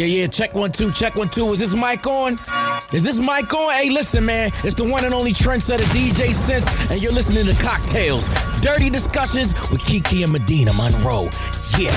Yeah, check 1 2, check 1 2. Is this mic on? Is this mic on? Hey, listen, man, it's the one and only trendsetter DJ Sense, and you're listening to Cocktails, dirty discussions with Kiki and Medinah Monroe. Yeah.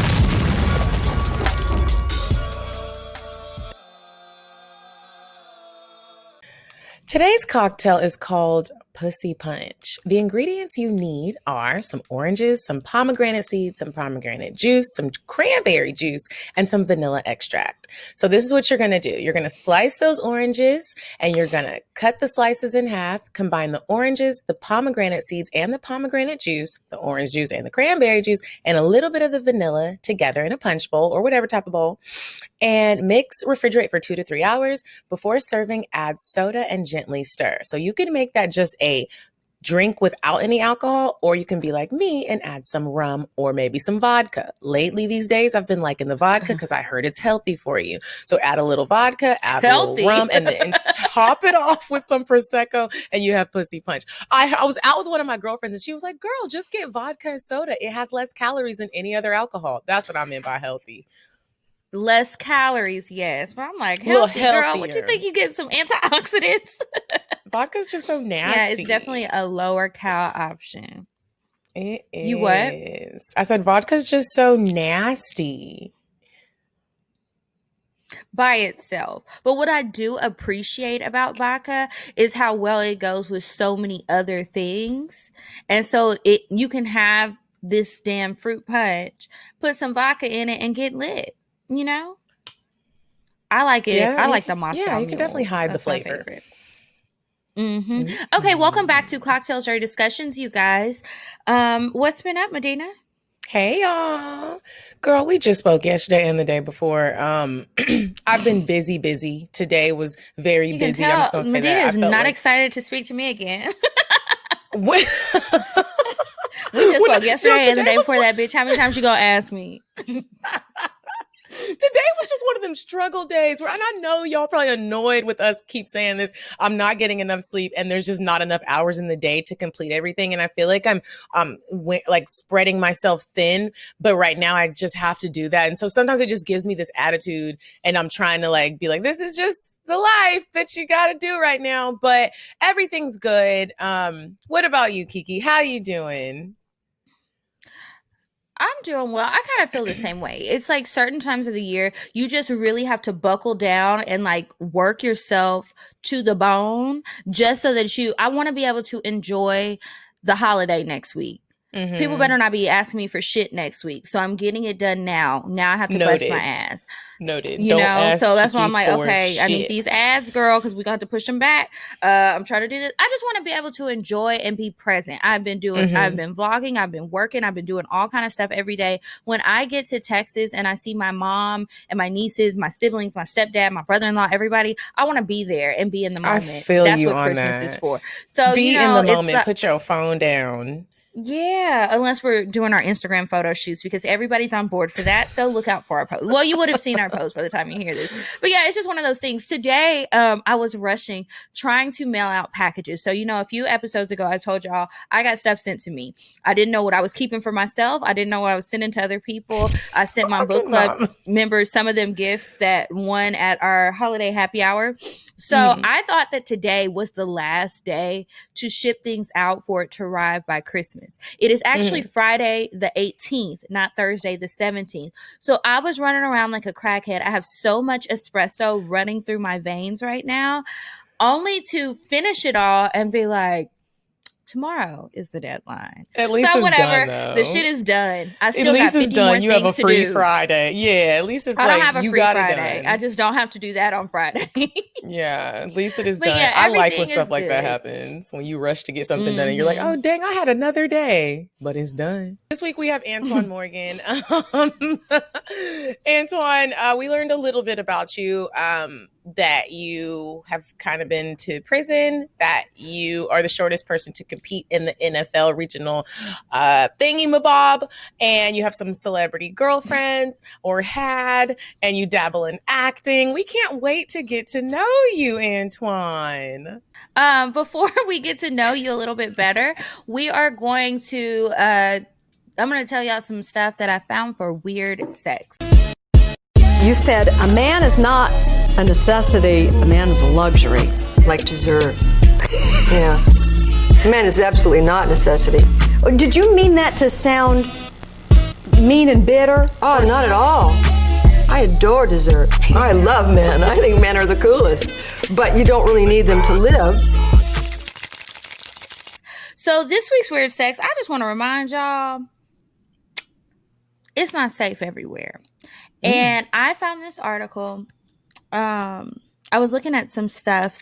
Today's cocktail is called Pussy Punch. The ingredients you need are some oranges, some pomegranate seeds, some pomegranate juice, some cranberry juice, and some vanilla extract. So this is what you're going to do. You're going to slice those oranges and you're going to cut the slices in half, combine the oranges, the pomegranate seeds, and the pomegranate juice, the orange juice and the cranberry juice, and a little bit of the vanilla together in a punch bowl or whatever type of bowl, and mix, refrigerate for 2 to 3 hours. Before serving, add soda and gently stir. So you can make that just a drink without any alcohol, or you can be like me and add some rum or maybe some vodka. Lately these days, I've been liking the vodka because I heard it's healthy for you. So add a little vodka, add a little rum, and then top it off with some Prosecco, and you have Pussy Punch. I was out with one of my girlfriends, and she was like, girl, just get vodka and soda. It has less calories than any other alcohol. That's what I meant by healthy. Less calories, yes. But I'm like, healthy, girl, what you think you get some antioxidants? Vodka's just so nasty. Yeah, it's definitely a lower cal option. It is. You what? I said vodka's just so nasty by itself. But what I do appreciate about vodka is how well it goes with so many other things. And so you can have this damn fruit punch, put some vodka in it, and get lit. You know, I like it. Yeah, I like the Moscow. Yeah, you can definitely hide That's the flavor. Okay, welcome back to Cocktails Dirty Discussions, you guys. What's been up, Medinah? Hey, y'all. Girl, we just spoke yesterday and the day before. I've been busy. Today was very busy. I'm just going to say Medinah that. is not excited to speak to me again. We just spoke yesterday and the day before that, bitch. How many times you going to ask me? Today was just one of them struggle days where, and I know y'all probably annoyed with us keep saying this, I'm not getting enough sleep and there's just not enough hours in the day to complete everything. And I feel like I'm like spreading myself thin, but right now I just have to do that. And so sometimes it just gives me this attitude and I'm trying to like be like, this is just the life that you got to do right now, but everything's good. What about you, Kiki? How you doing? I'm doing well. I kind of feel the same way. It's like certain times of the year, you just really have to buckle down and like work yourself to the bone just so that I want to be able to enjoy the holiday next week. Mm-hmm. People better not be asking me for shit next week. So I'm getting it done now. Now I have to bust my ass. Noted. You know, so that's why I'm like, okay, I need these ads, girl, because we got to push them back. I'm trying to do this. I just want to be able to enjoy and be present. I've been vlogging, I've been working, I've been doing all kind of stuff every day. When I get to Texas and I see my mom and my nieces, my siblings, my stepdad, my brother-in-law, everybody, I want to be there and be in the moment. I feel that's you what on Christmas that. is for. So be in the moment. Put your phone down. Yeah, unless we're doing our Instagram photo shoots because everybody's on board for that. So look out for our post. Well, you would have seen our post by the time you hear this. But yeah, it's just one of those things. Today, I was rushing, trying to mail out packages. So, a few episodes ago, I told y'all I got stuff sent to me. I didn't know what I was keeping for myself. I didn't know what I was sending to other people. I sent my book club members, some of them gifts that won at our holiday happy hour. So I thought that today was the last day to ship things out for it to arrive by Christmas. It is actually Friday the 18th, not Thursday the 17th. So I was running around like a crackhead. I have so much espresso running through my veins right now, only to finish it all and be like, tomorrow is the deadline. At least it's done, though. The shit is done. I still at least got 50 it's done. more You have a things free to do. Friday. Yeah, at least it's I don't have a you free got Friday. it done. I just don't have to do that on Friday. Yeah, at least it is done. Yeah, I like when everything stuff is like that good. happens, when you rush to get something done and you're like, oh, dang, I had another day, but it's done. This week we have Antoine Morgan. Antoine, we learned a little bit about you, that you have kind of been to prison, that you are the shortest person to compete in the NFL regional thingy-mabob, and you have some celebrity girlfriends or had, and you dabble in acting. We can't wait to get to know you, Antoine. Before we get to know you a little bit better, we are going to I'm going to tell y'all some stuff that I found for weird sex. You said a man is not a necessity, a man is a luxury. Like dessert. Yeah. Man is absolutely not a necessity. Did you mean that to sound mean and bitter? Oh, not at all. I adore dessert. I love men. I think men are the coolest. But you don't really need them to live. So this week's Weird Sex, I just want to remind y'all, it's not safe everywhere. And I found this article. I was looking at some stuff.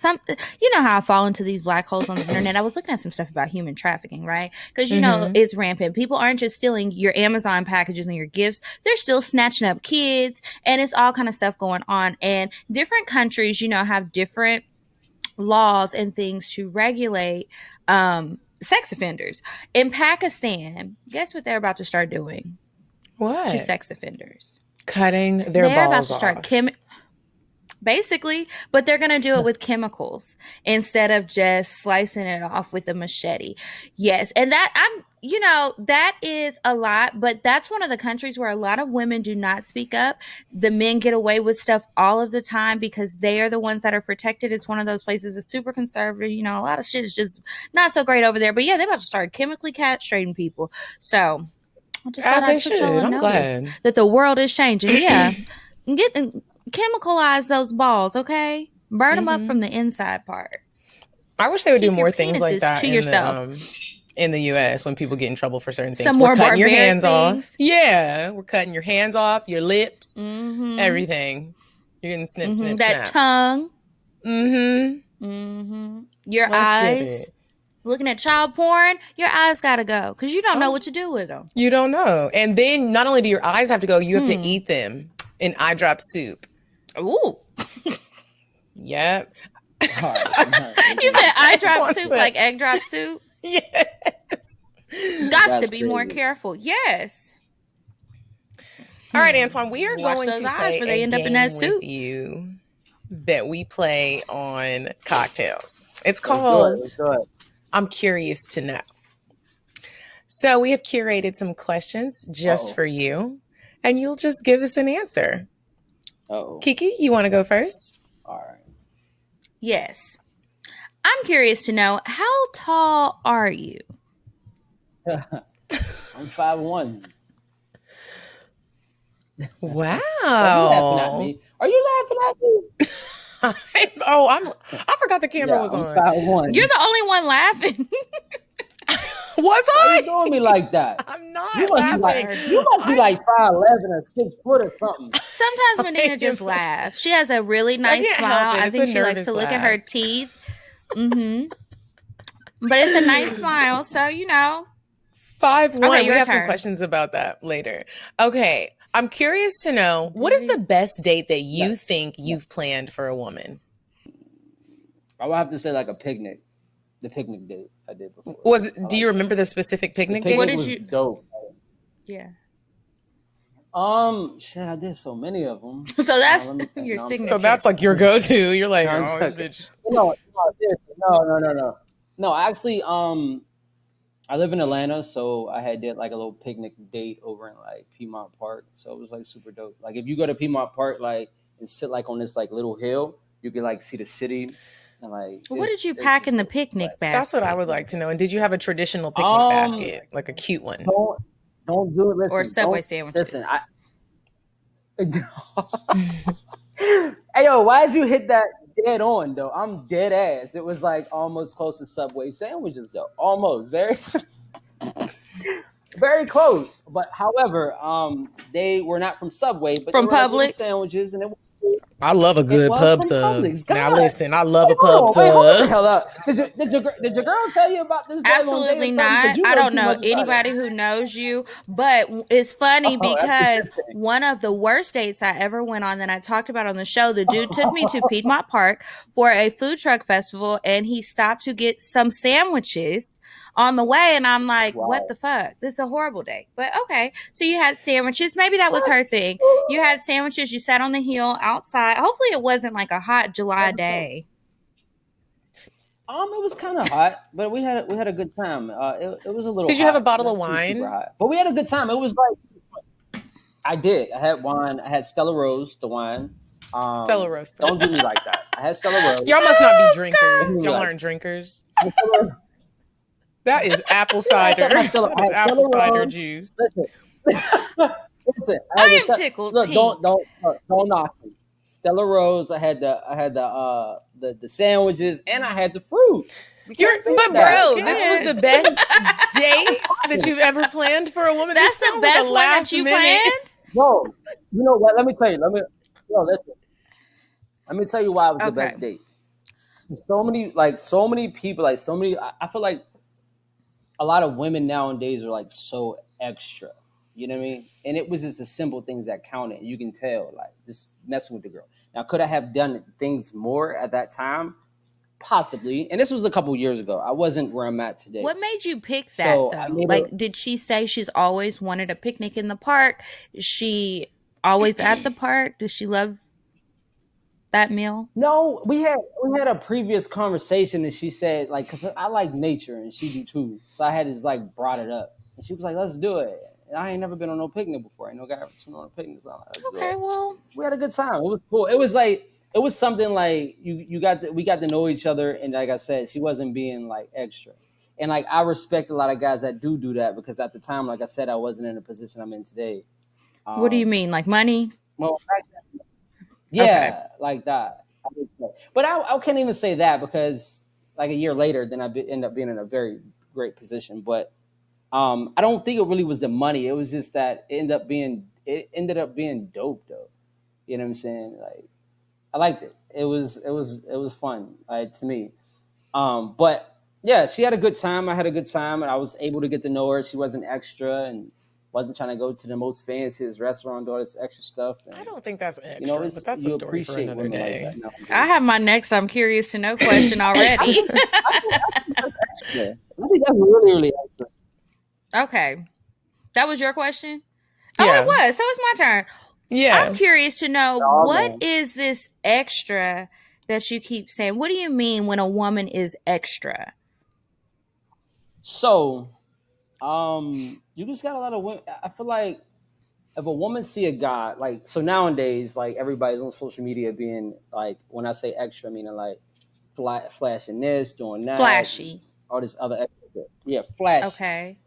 You know how I fall into these black holes on the internet. I was looking at some stuff about human trafficking, right? Because, you know, it's rampant. People aren't just stealing your Amazon packages and your gifts. They're still snatching up kids. And it's all kind of stuff going on. And different countries, you know, have different laws and things to regulate sex offenders. In Pakistan, guess what they're about to start doing What? to sex offenders? Cutting their They're about balls to start off. basically, but they're going to do it with chemicals instead of just slicing it off with a machete. Yes. And that is a lot, but that's one of the countries where a lot of women do not speak up. The men get away with stuff all of the time because they are the ones that are protected. It's one of those places that's super conservative. You know, a lot of shit is just not so great over there, but yeah, they're about to start chemically castrating people. So I just As thought they I'd put should. y'all on I'm notice glad. that the world is changing. Yeah. Chemicalize those balls, okay? Burn them up from the inside parts. I wish they would do Keep your more things like penises that to yourself. In the U.S. when people get in trouble for certain things. Some We're more cutting your barbaric hands things. off. Yeah, we're cutting your hands off, your lips, everything. You're getting snip, snip, That snap. tongue. Mm-hmm. Your Let's get eyes. it. Looking at child porn, your eyes gotta go because you don't know what to do with them. You don't know. And then not only do your eyes have to go, you have to eat them in eye drop soup. Ooh. Yep. You said eye drop soup like egg drop soup? Yes. Got to be more careful. Yes. All right, Antoine, we are Watch going those to eyes play before they a end up in game that with soup. you that we play on Cocktales. It's Let's do called it. I'm Curious to Know. So we have curated some questions just for you, and you'll just give us an answer. Kiki, you want to go first? All right. Yes. I'm curious to know, how tall are you? I'm 5'1". Wow. Are you laughing at me? Are you laughing at me? I forgot the camera was I'm on. 5'1". You're the only one laughing. Was Why I? you doing me like that? I'm not You must laughing. be like 5'11" or 6 foot or something. Sometimes Medina just laughs. She has a really nice can't smile. help it. I It's think a she likes nervous to look at laugh. her teeth. But it's a nice smile, so you know. 5'1". Okay, We your have some turn. questions about that later. Okay. I'm curious to know, what is the best date that you think you've planned for a woman? I would have to say like a picnic. The picnic date I did before. Do you remember the specific picnic The date? picnic did was you- dope. Yeah. Shit, I did so many of them. So that's Let me think. your No, I'm signature. So that's like your go-to. You're like, No, oh, I'm bitch. No, seriously. No. No, actually, I live in Atlanta, so I did like a little picnic date over in like Piedmont Park. So it was like super dope. Like if you go to Piedmont Park, like and sit like on this like little hill, you can like see the city. And like, What did you it's pack just in the dope. picnic basket? That's what I would like to know. And did you have a traditional picnic basket? Like a cute one? Don't do it. Listen, Or Subway don't- sandwiches. Listen, Hey yo, why'd you hit that dead on though? I'm dead ass. It was like almost close to Subway sandwiches though. Almost very very close. But however, they were not from Subway, but From they were like little Publix? sandwiches and it was I love a good was pub from sub. Publix. Now God. listen, I love a Hold pub on, wait, hold the sub. hell up. Did your girl tell you about this? Absolutely not. I don't know anybody who knows you, but it's funny Oh, that's a because good thing. one of the worst dates I ever went on that I talked about on the show, the dude took me to Piedmont Park for a food truck festival and he stopped to get some sandwiches on the way. And I'm like, what the fuck? This is a horrible date. But okay. So you had sandwiches. Maybe that was her thing. You had sandwiches. You sat on the hill outside. Hopefully it wasn't like a hot July day. It was kind of hot, but we had a good time. It was a little. Did you have hot, a bottle of not too wine? super hot, but we had a good time. It was like I did. I had wine. I had Stella Rose, the wine. Stella Rose. Don't do me like that. I had Stella Rose. Y'all must not be Don't drinkers. do me Y'all like aren't drinkers. that. That is apple cider. I had Stella, That is apple Stella cider Rose. juice. Listen, listen. I am tickled Look, pink. don't knock me. Stella Rose. I had the sandwiches, and I had the fruit. You can't beat But that. bro, this was the best date that you've ever planned for a woman. That's This the sounds like a best one that last you minute. planned? No, you know what? Let me tell you. Listen. Let me tell you why it was the Okay. best date. So many people, I feel like a lot of women nowadays are like so extra. You know what I mean? And it was just the simple things that counted. You can tell, like just messing with the girl. Now, could I have done things more at that time? Possibly. And this was a couple years ago. I wasn't where I'm at today. What made you pick that So I though? made Like, did she say she's always wanted a picnic in the park? Is she always at the park? Does she love that meal? No, we had a previous conversation, and she said like, cause I like nature and she do too. So I had just like brought it up, and she was like, "Let's do it." And I ain't never been on no picnic before. I ain't no guy ever been on a picnic. So I'm like, let's do Okay, it. well, We had a good time. It was cool. It was like it was something like we got to know each other, and like I said, she wasn't being like extra. And like I respect a lot of guys that do that because at the time, like I said, I wasn't in the position I'm in today. what do you mean? Like money? Well, Okay. yeah, like that. I would say. But I can't even say that because like a year later, then end up being in a very great position. But I don't think it really was the money. It was just that it ended up being dope though. You know what I'm saying? Like I liked it. It was fun to me. But yeah, she had a good time. I had a good time, and I was able to get to know her. She wasn't extra and wasn't trying to go to the most fanciest restaurant, do all this extra stuff. And I don't think that's extra, you know, but that's a you story for appreciate another women like day. that nowadays. I have my next I'm curious to know question already. Yeah, I think that's really, really extra. Okay. That was your question? Yeah. Oh, it was. So it's my turn. Yeah. I'm curious to know Oh, what man. is this extra that you keep saying? What do you mean when a woman is extra? So, you just got a lot of women. I feel like if a woman see a guy, like, so nowadays, like everybody's on social media being like, when I say extra, meaning like flashing this, doing that, Flashy. all this other extra shit. Yeah, flashy. Okay.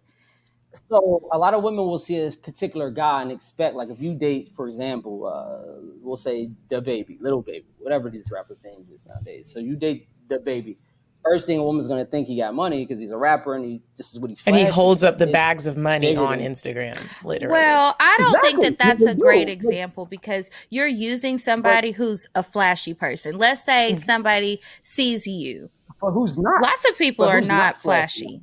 So a lot of women will see this particular guy and expect, like, if you date, for example, we'll say the baby, little baby, whatever these rapper things is nowadays. So you date the baby. First thing a woman's gonna think he got money because he's a rapper and this is what he And he flashes. holds up the It's bags of money bigger on than- Instagram, literally. Well, I don't think that that's a Exactly. great But- example because you're using somebody who's a flashy person. Let's say somebody sees you. But who's not? Lots of people But are who's not not flashy? flashy.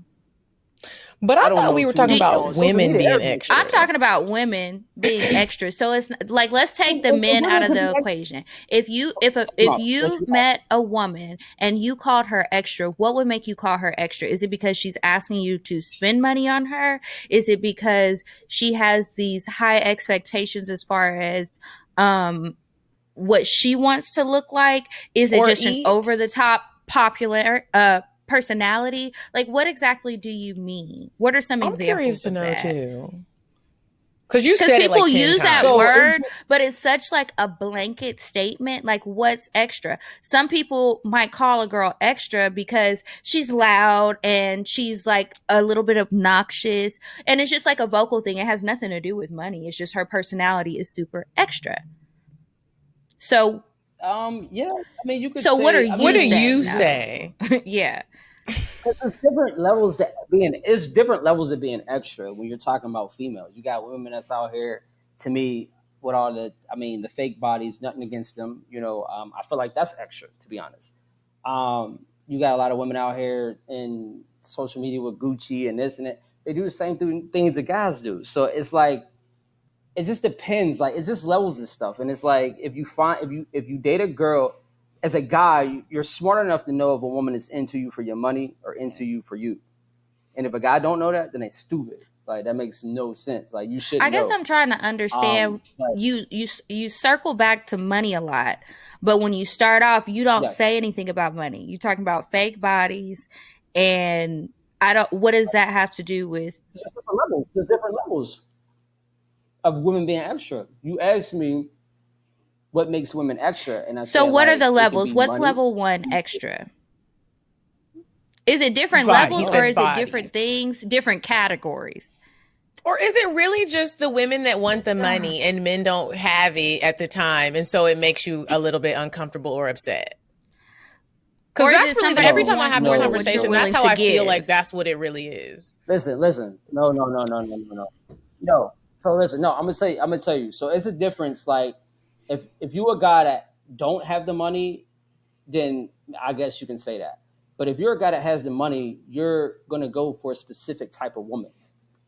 But I I don't thought know we were too. talking You know, about social women media, being everything. extra. I'm talking about women being extra. So it's like, let's take the men out of the equation. If you met a woman and you called her extra, what would make you call her extra? Is it because she's asking you to spend money on her? Is it because she has these high expectations as far as what she wants to look like? Is it Or just eat? an over the top popular personality? Like, what exactly do you mean? What are some I'm examples curious to of know that? too. Because you Because said it people like 10 use times. that So- word, but it's such like a blanket statement. Like, what's extra? Some people might call a girl extra because she's loud and she's like a little bit obnoxious, and it's just like a vocal thing. It has nothing to do with money. It's just her personality is super extra. So, Yeah. I mean, you could. So say, what are I you mean, What do saying you now? say? yeah. There's different levels to being. It's different levels of being extra when you're talking about females. You got women that's out here. To me, with all the fake bodies. Nothing against them. You know, I feel like that's extra. To be honest, you got a lot of women out here in social media with Gucci and this and that. They do the same things the guys do. So it's like it just depends. Like it's just levels of stuff. And it's like if you date a girl as a guy, you're smart enough to know if a woman is into you for your money or into you for you. And if a guy don't know that, then they stupid. Like that makes no sense. Like you should. I guess know. I'm trying to understand. But- You circle back to money a lot, but when you start off, you don't Yes. say anything about money. You're talking about fake bodies, and I don't. What does that have to do with? There's different levels. There's different levels. of women being extra. You asked me what makes women extra, and I So said what are like the it could levels? be What's money. level 1 extra? Is it different Body. He levels, or said is it different bodies. things, different categories? Or is it really just the women that want the money and men don't have it at the time, and so it makes you a little bit uncomfortable or upset? Because Or is that's it really somebody every who time I wants have more this than what you're conversation, that's willing how to I feel like give? that's what it really is. Listen. No. No. So listen, no, I'm gonna tell you. So it's a difference. Like, if you a guy that don't have the money, then I guess you can say that. But if you're a guy that has the money, you're gonna go for a specific type of woman.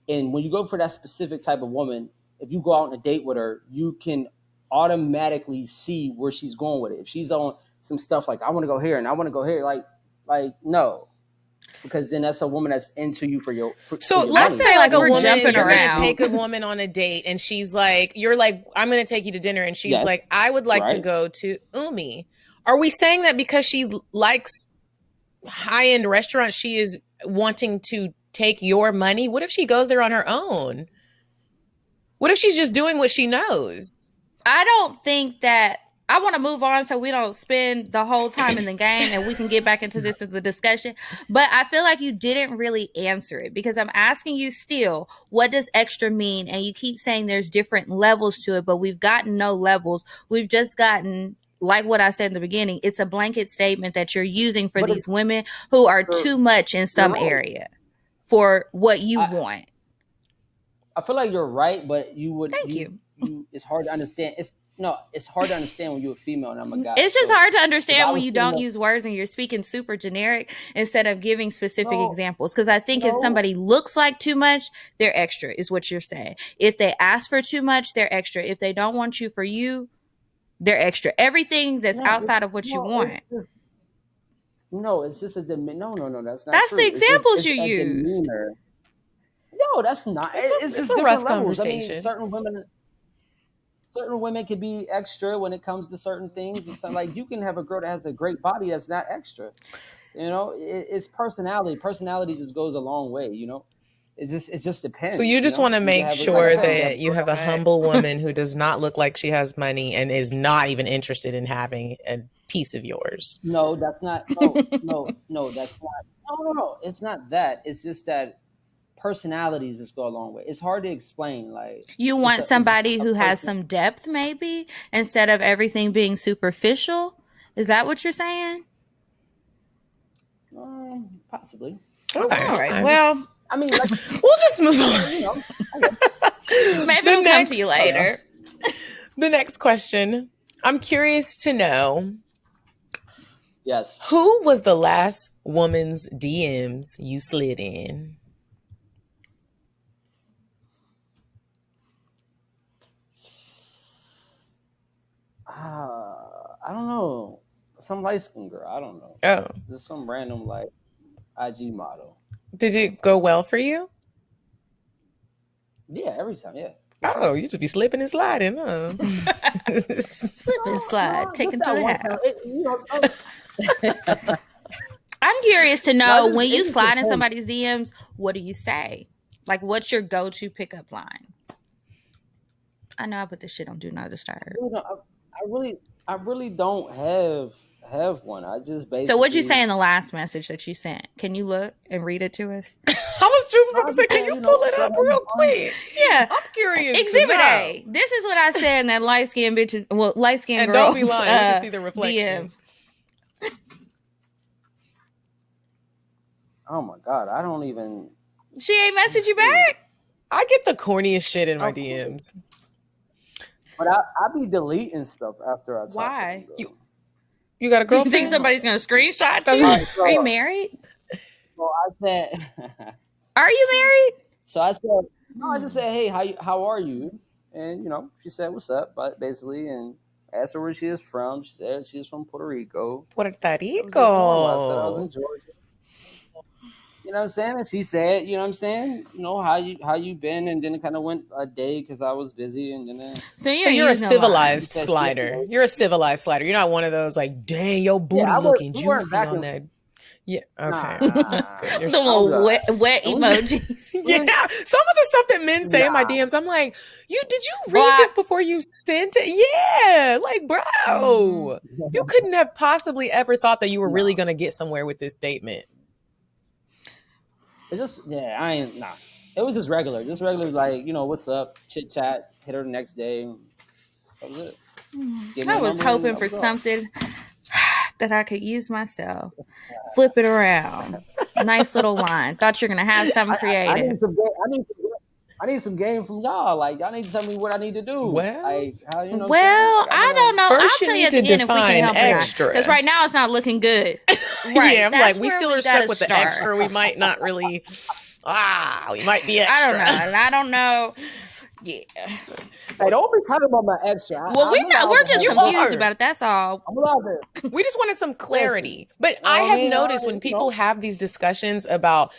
And when you go for that specific type of woman, if you go out on a date with her, you can automatically see where she's going with it. If she's on some stuff like I want to go here and I want to go here, like no, because then that's a woman that's into you for So your let's money. say like a we're woman, jumping you're going to around. take a woman on a date and she's like, you're like, I'm going to take you to dinner. And she's Yes, like, I would like to right. go to Umi. Are we saying that because she likes high-end restaurants, she is wanting to take your money? What if she goes there on her own? What if she's just doing what she knows? I don't think that. I want to move on so we don't spend the whole time in the game and we can get back into this as a discussion. But I feel like you didn't really answer it, because I'm asking you still, what does extra mean? And you keep saying there's different levels to it, but we've gotten no levels. We've just gotten, like what I said in the beginning, it's a blanket statement that you're using for But these women who are you're, too much in some right. area for what you I, want. I feel like you're right, but you would Thank you. it's hard to understand. It's hard to understand when you're a female and I'm a guy. It's just So, hard to if I understand when was you don't female, use words and you're speaking super generic instead of giving specific no, examples. Because I think if no, somebody looks like too much, they're extra, is what you're saying. If they ask for too much, they're extra. If they don't want you for you, they're extra. Everything that's outside of what you want. It's just a demeanor. No, that's not That's true. the examples It's you a used. demeanor. No, that's not. It's It's just a rough different levels. I mean, conversation. certain women can be extra when it comes to certain things. It's not like you can have a girl that has a great body that's not extra. It's personality. Personality just goes a long way. It just So you depends. just want to You can make have like I sure said, you can have that you have a humble woman who does not look like she has money and is not even interested in having a piece of yours. no, that's not. No, that's not. No. It's not that. It's just that personalities just go a long way. It's hard to explain. Like You it's want a it's just somebody a who has person. some depth, maybe, instead of everything being superficial. Is that what you're saying? Possibly. Okay. All right. Okay. Well, I mean, like We'll just move on. I guess. maybe The we'll come to you next- later. The next question. I'm curious to know, Yes. who was the last woman's DMs you slid in? I don't know. Some light skin girl. I don't know. Oh, Just some random like IG model. did it go well for you? Yeah, every time. Yeah. Oh, you just be slipping and sliding, huh? Slip and slide, No, taken just to that the one house. time. So- I'm curious to know, No, I just- when it you just slide in depends. somebody's DMs, what do you say? Like, what's your go-to pickup line? I know I put this shit on Do Not Disturb. I really don't have one. I just basically. So what'd you say in the last message that you sent? Can you look and read it to us? I was just about to say, can you pull it up real quick? Yeah. I'm curious. to Exhibit know. A. This is what I said in that light-skinned bitches, well, light-skinned And girls. don't be lying. We can see the reflections. Oh my god! I don't even. She ain't messaged you back? I get the corniest shit in my Of course. DMs. But I be deleting stuff after I talk Why? to them. though. You got a Do you girlfriend? think somebody's going to screenshot That's you? right. So- Are you married? So I said. Are you married? So I said, no, I just said, hey, how are you? And she said, what's up? But basically, and asked her where she is from. She said she's from Puerto Rico. Puerto It was just normal. I said I was Rico. in Georgia. You know what I'm saying? And she said, you know what I'm saying? How you been? And then it kind of went a day because I was busy. And then So So you're a using civilized She said, slider. You're a civilized slider. You're not one of those like, dang, your booty I was- looking we weren't juicy back on and- that. Yeah. Okay. Nah. That's good. You're The little wet And we- emojis. yeah. Some of the stuff that men say in my Nah. DMs, I'm like, did you read Block. this before you sent it? Yeah. Like, bro, you couldn't have possibly ever thought that you were really going to get somewhere with this statement. It's just I ain't nah. It was just regular, like what's up, chit chat, hit her the next day. That was it. Give me I a was number and hoping that for was all. something that I could use myself. Flip it around. Nice little line. Thought you're gonna have something I creative. need some game. I need some game from y'all. Like y'all need to tell me what I need to do. Well, like how you know. Well, I don't know. First I'll you tell you need at to the end if we can define help extra. Because right now it's not looking good. Yeah, I'm that's like, we where still are gotta stuck with the start. extra. We might not really. We might be extra. I don't know. And I don't know. Yeah. Hey, don't be talking about my extra. Well, we're not. We're just You confused are. about it. That's all. I'm allowed to. We just wanted some clarity. But know I what I have mean? noticed when people have these discussions about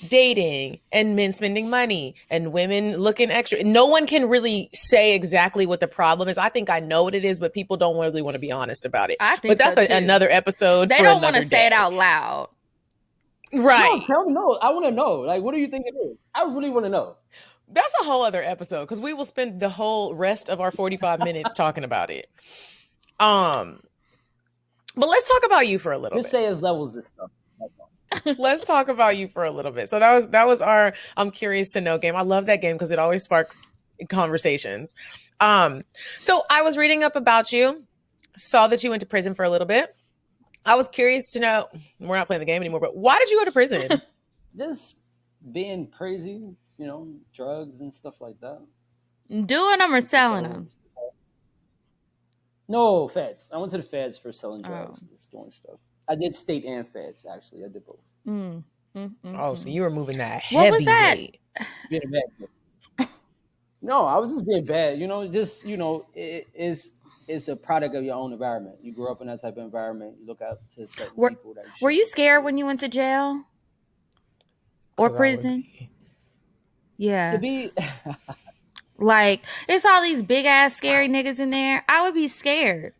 dating and men spending money and women looking extra, no one can really say exactly what the problem is. I think I know what it is, but people don't really want to be honest about it. I think But that's so, too. another episode. They for don't want to another say it day. out loud. Right. No, tell me. No, I want to know. Like, what do you think it is? I really want to know. That's a whole other episode because we will spend the whole rest of our 45 minutes talking about it. But let's talk about you for a little Just bit. say his levels and stuff. Let's talk about you for a little bit. So that was our I'm curious to know game. I love that game because it always sparks conversations. So I was reading up about you, saw that you went to prison for a little bit. I was curious to know, we're not playing the game anymore, but why did you go to prison? Just being crazy, drugs and stuff like that. Doing them or selling them? No, feds. I went to the feds for selling drugs, just doing stuff. I did state and feds, actually. I did both. Oh, so you were moving that What heavy was that? weight. Being bad. No, I was just being bad. It's a product of your own environment. You grew up in that type of environment. You look out to certain people. Were you scared when you went to jail or prison? Yeah. To be like, it's all these big ass scary niggas in there. I would be scared.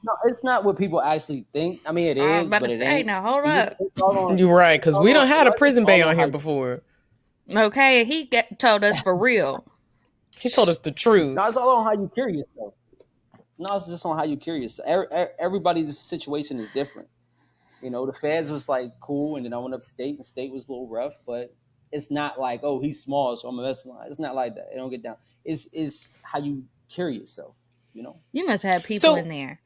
No, it's not what people actually think. I mean, it I'm is, about but to it say, ain't. now hold up. You're right, because we don't have a prison bay on here before. Okay, he told us for real. He told us the truth. No, it's all on how you carry yourself. No, it's just on how you carry yourself. Everybody's situation is different. The feds was like cool, and then I went upstate, and state was a little rough, but it's not like, oh, he's small, so I'm a mess line. It's not like that. It don't get down. It's how you carry yourself. You must have people in there.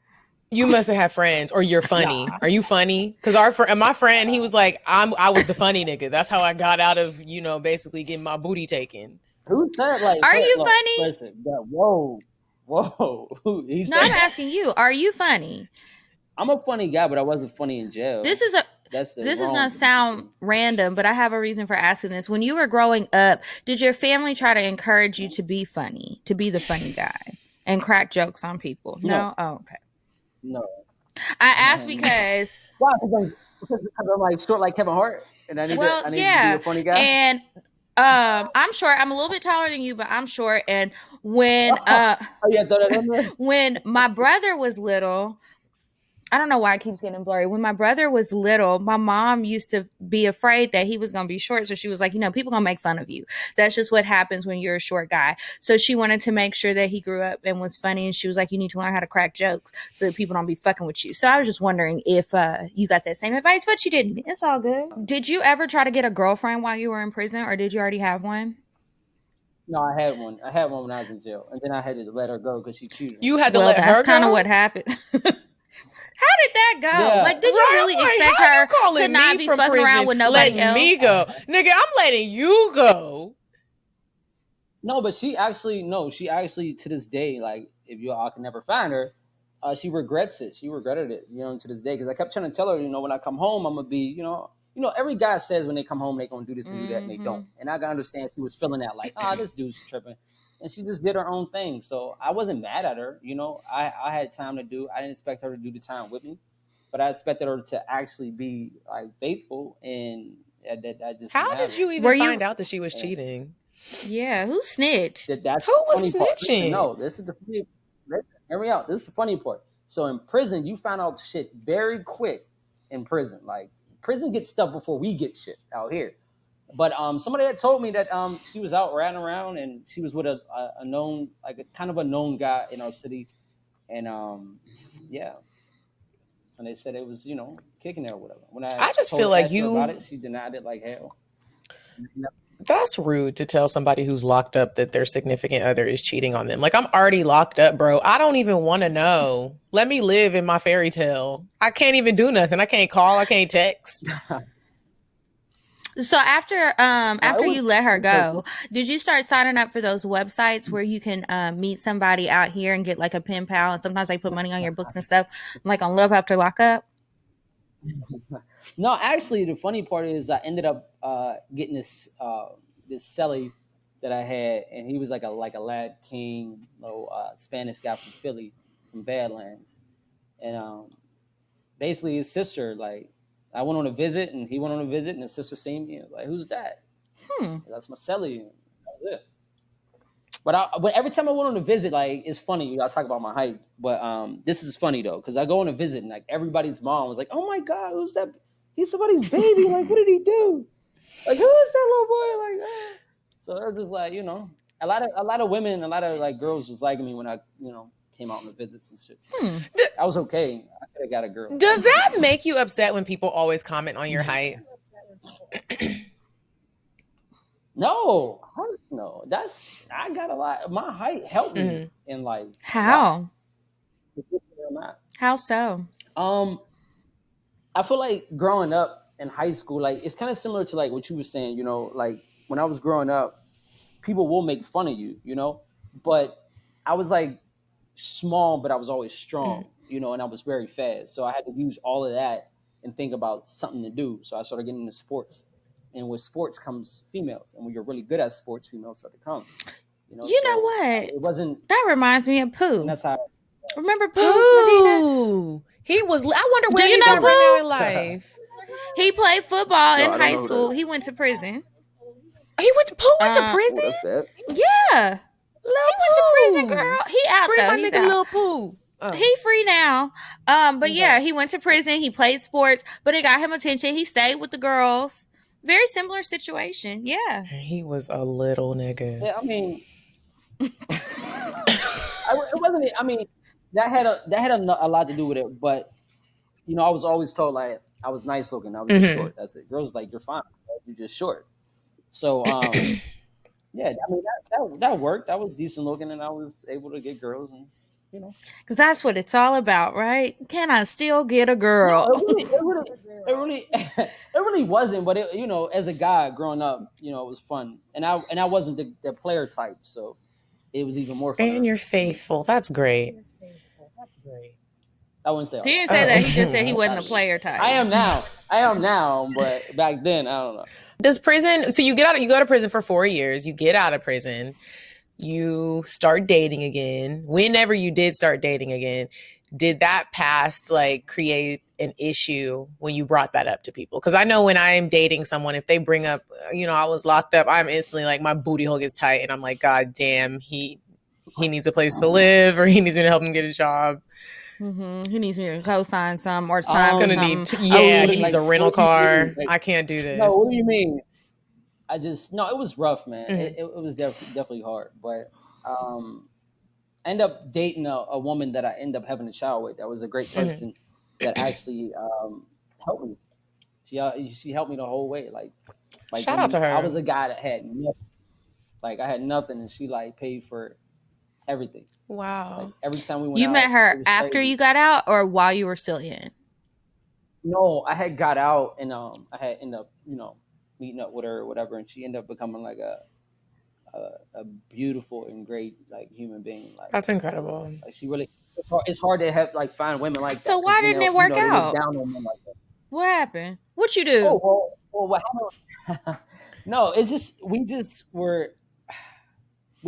You must have had friends, or you're funny. Nah. Are you funny? Because my friend, he was like, I was the funny nigga. That's how I got out of, basically getting my booty taken. Who said like? Are you funny? Listen, whoa. He said, no, I'm asking you. Are you funny? I'm a funny guy, but I wasn't funny in jail. This is gonna sound random, but I have a reason for asking this. When you were growing up, did your family try to encourage you to be funny, to be the funny guy, and crack jokes on people? No? Oh, okay. No. I asked because why? Because I'm like short like Kevin Hart, and I need to be a funny guy. And I'm short. I'm a little bit taller than you, but I'm short. And when when my brother was little, I don't know why it keeps getting blurry. When my brother was little, my mom used to be afraid that he was going to be short. So she was like, people going to make fun of you. That's just what happens when you're a short guy. So she wanted to make sure that he grew up and was funny. And she was like, you need to learn how to crack jokes so that people don't be fucking with you. So I was just wondering if you got that same advice, but you didn't. It's all good. Did you ever try to get a girlfriend while you were in prison, or did you already have one? No, I had one. I had one when I was in jail. And then I had to let her go because she cheated. You had to let her go? That's kind of what happened. How did that go? Yeah. Like, did you really expect her to not be fucking around with nobody else? Me go. Nigga, I'm letting you go. No, but she actually to this day, like, if you all can never find her, she regrets it. She regretted it, to this day. Because I kept trying to tell her, when I come home, I'm going to be, every guy says when they come home, they're going to do this and do that, and they don't. And I got to understand she was feeling that, like, this dude's tripping. And she just did her own thing. So I wasn't mad at her. I had time to do. I didn't expect her to do the time with me. But I expected her to actually be, like, faithful. And that just How did you even find out that she was cheating? Yeah, who snitched? Who was snitching? No, this is the funny part. Hear me out. This is the funny part. So in prison, you find out shit very quick in prison. Like, prison gets stuff before we get shit out here. But somebody had told me that she was out riding around and she was with a known, like a kind of a known guy in our city, and yeah, and they said it was, you know, kicking her or whatever. When I just told feel like asked her about you. it, she denied it like hell. That's rude to tell somebody who's locked up that their significant other is cheating on them. Like, I'm already locked up, bro. I don't even want to know. Let me live in my fairy tale. I can't even do nothing. I can't call. I can't text. So after was- you let her go, did you start signing up for those websites where you can meet somebody out here and get like a pen pal, and sometimes they put money on your books and stuff, like on Love After Lockup? No, actually, the funny part is I ended up getting this celly that I had, and he was like a lad king, little Spanish guy from Philly, from Badlands, and basically his sister, like, I went on a visit, and he went on a visit, and his sister seen me, and was like, "Who's that?" That's my celly. And that was it. But every time I went on a visit, like, it's funny. I talk about my height, but this is funny though, because I go on a visit and like everybody's mom was like, "Oh my God, who's that? He's somebody's baby. Like, what did he do? Like, who is that little boy?" Like, ah. So they're just like, you know, a lot of women, a lot of like girls was liking me when I, you know, came out on the visits and shit. So I was okay. I could have got a girl. Does that make you upset when people always comment on your height? No, I got a lot. My height helped me in life. How? Wow. How so? I feel like growing up in high school, like, it's kind of similar to like what you were saying, you know, like when I was growing up, people will make fun of you, you know, but I was like small, but I was always strong, you know, and I was very fast. So I had to use all of that and think about something to do. So I started getting into sports. And with sports comes females. And when you're really good at sports, females start to come. You know So what? It wasn't. That reminds me of Pooh. And that's how. Remember Pooh, Medinah? Pooh. He was. I wonder where Do you he's know at right now Pooh? in life. He played football No, in I don't high know who that school. is. He went to prison. He went to Pooh went to Oh, prison. That's bad. Yeah. Lil He went to prison, Pooh. girl. He out Free though. my He's nigga out. Lil Pooh. Oh. He free now. But yeah, he went to prison. He played sports, but it got him attention. He stayed with the girls. Very similar situation. Yeah. He was a little nigga. Yeah, I mean, it wasn't. I mean, that had a lot to do with it. But you know, I was always told like I was nice looking. I was just short. That's it. Girls like, you're fine. You're just short. So yeah, I mean that worked. I was decent looking, and I was able to get girls, and you know, Because that's what it's all about, right? Can I still get a girl? no, it really wasn't. But it, you know, as a guy growing up, you know, it was fun, and I wasn't the player type, so it was even more fun. And you're faithful. That's great. I wouldn't say all He that. didn't say that. He just said he wasn't a player type. I am now, but back then I don't know. Does prison? So you get out. You go to prison for 4 years. You get out of prison. You start dating again. Whenever you did start dating again, did that past like create an issue when you brought that up to people? Because I know when I'm dating someone, if they bring up, you know, I was locked up, I'm instantly like, my booty hole gets tight, and I'm like, God damn, he needs a place to live, or he needs me to help him get a job. He needs me to co-sign some or sign Gonna something. need. Yeah, he like, needs a rental car. like, I can't do this. No, what do you mean? It was rough, man. It was definitely hard, but I ended up dating a woman that I ended up having a child with. That was a great person that actually helped me. She helped me the whole way. Like Shout out to her. I was a guy that had nothing. Like, I had nothing, and she like paid for everything. Wow. Like, every time we went You out, met it her was after crazy. you got out or while you were still in? No, I had got out, and I had ended up, you know, meeting up with her or whatever, and she ended up becoming like a beautiful and great like human being. Like, That's incredible. like she really. It's hard to have like find women like that. So why 'cause, didn't know, it work they look out? down on men like that. What happened? What you do? Oh, well, what happened? No, it's just we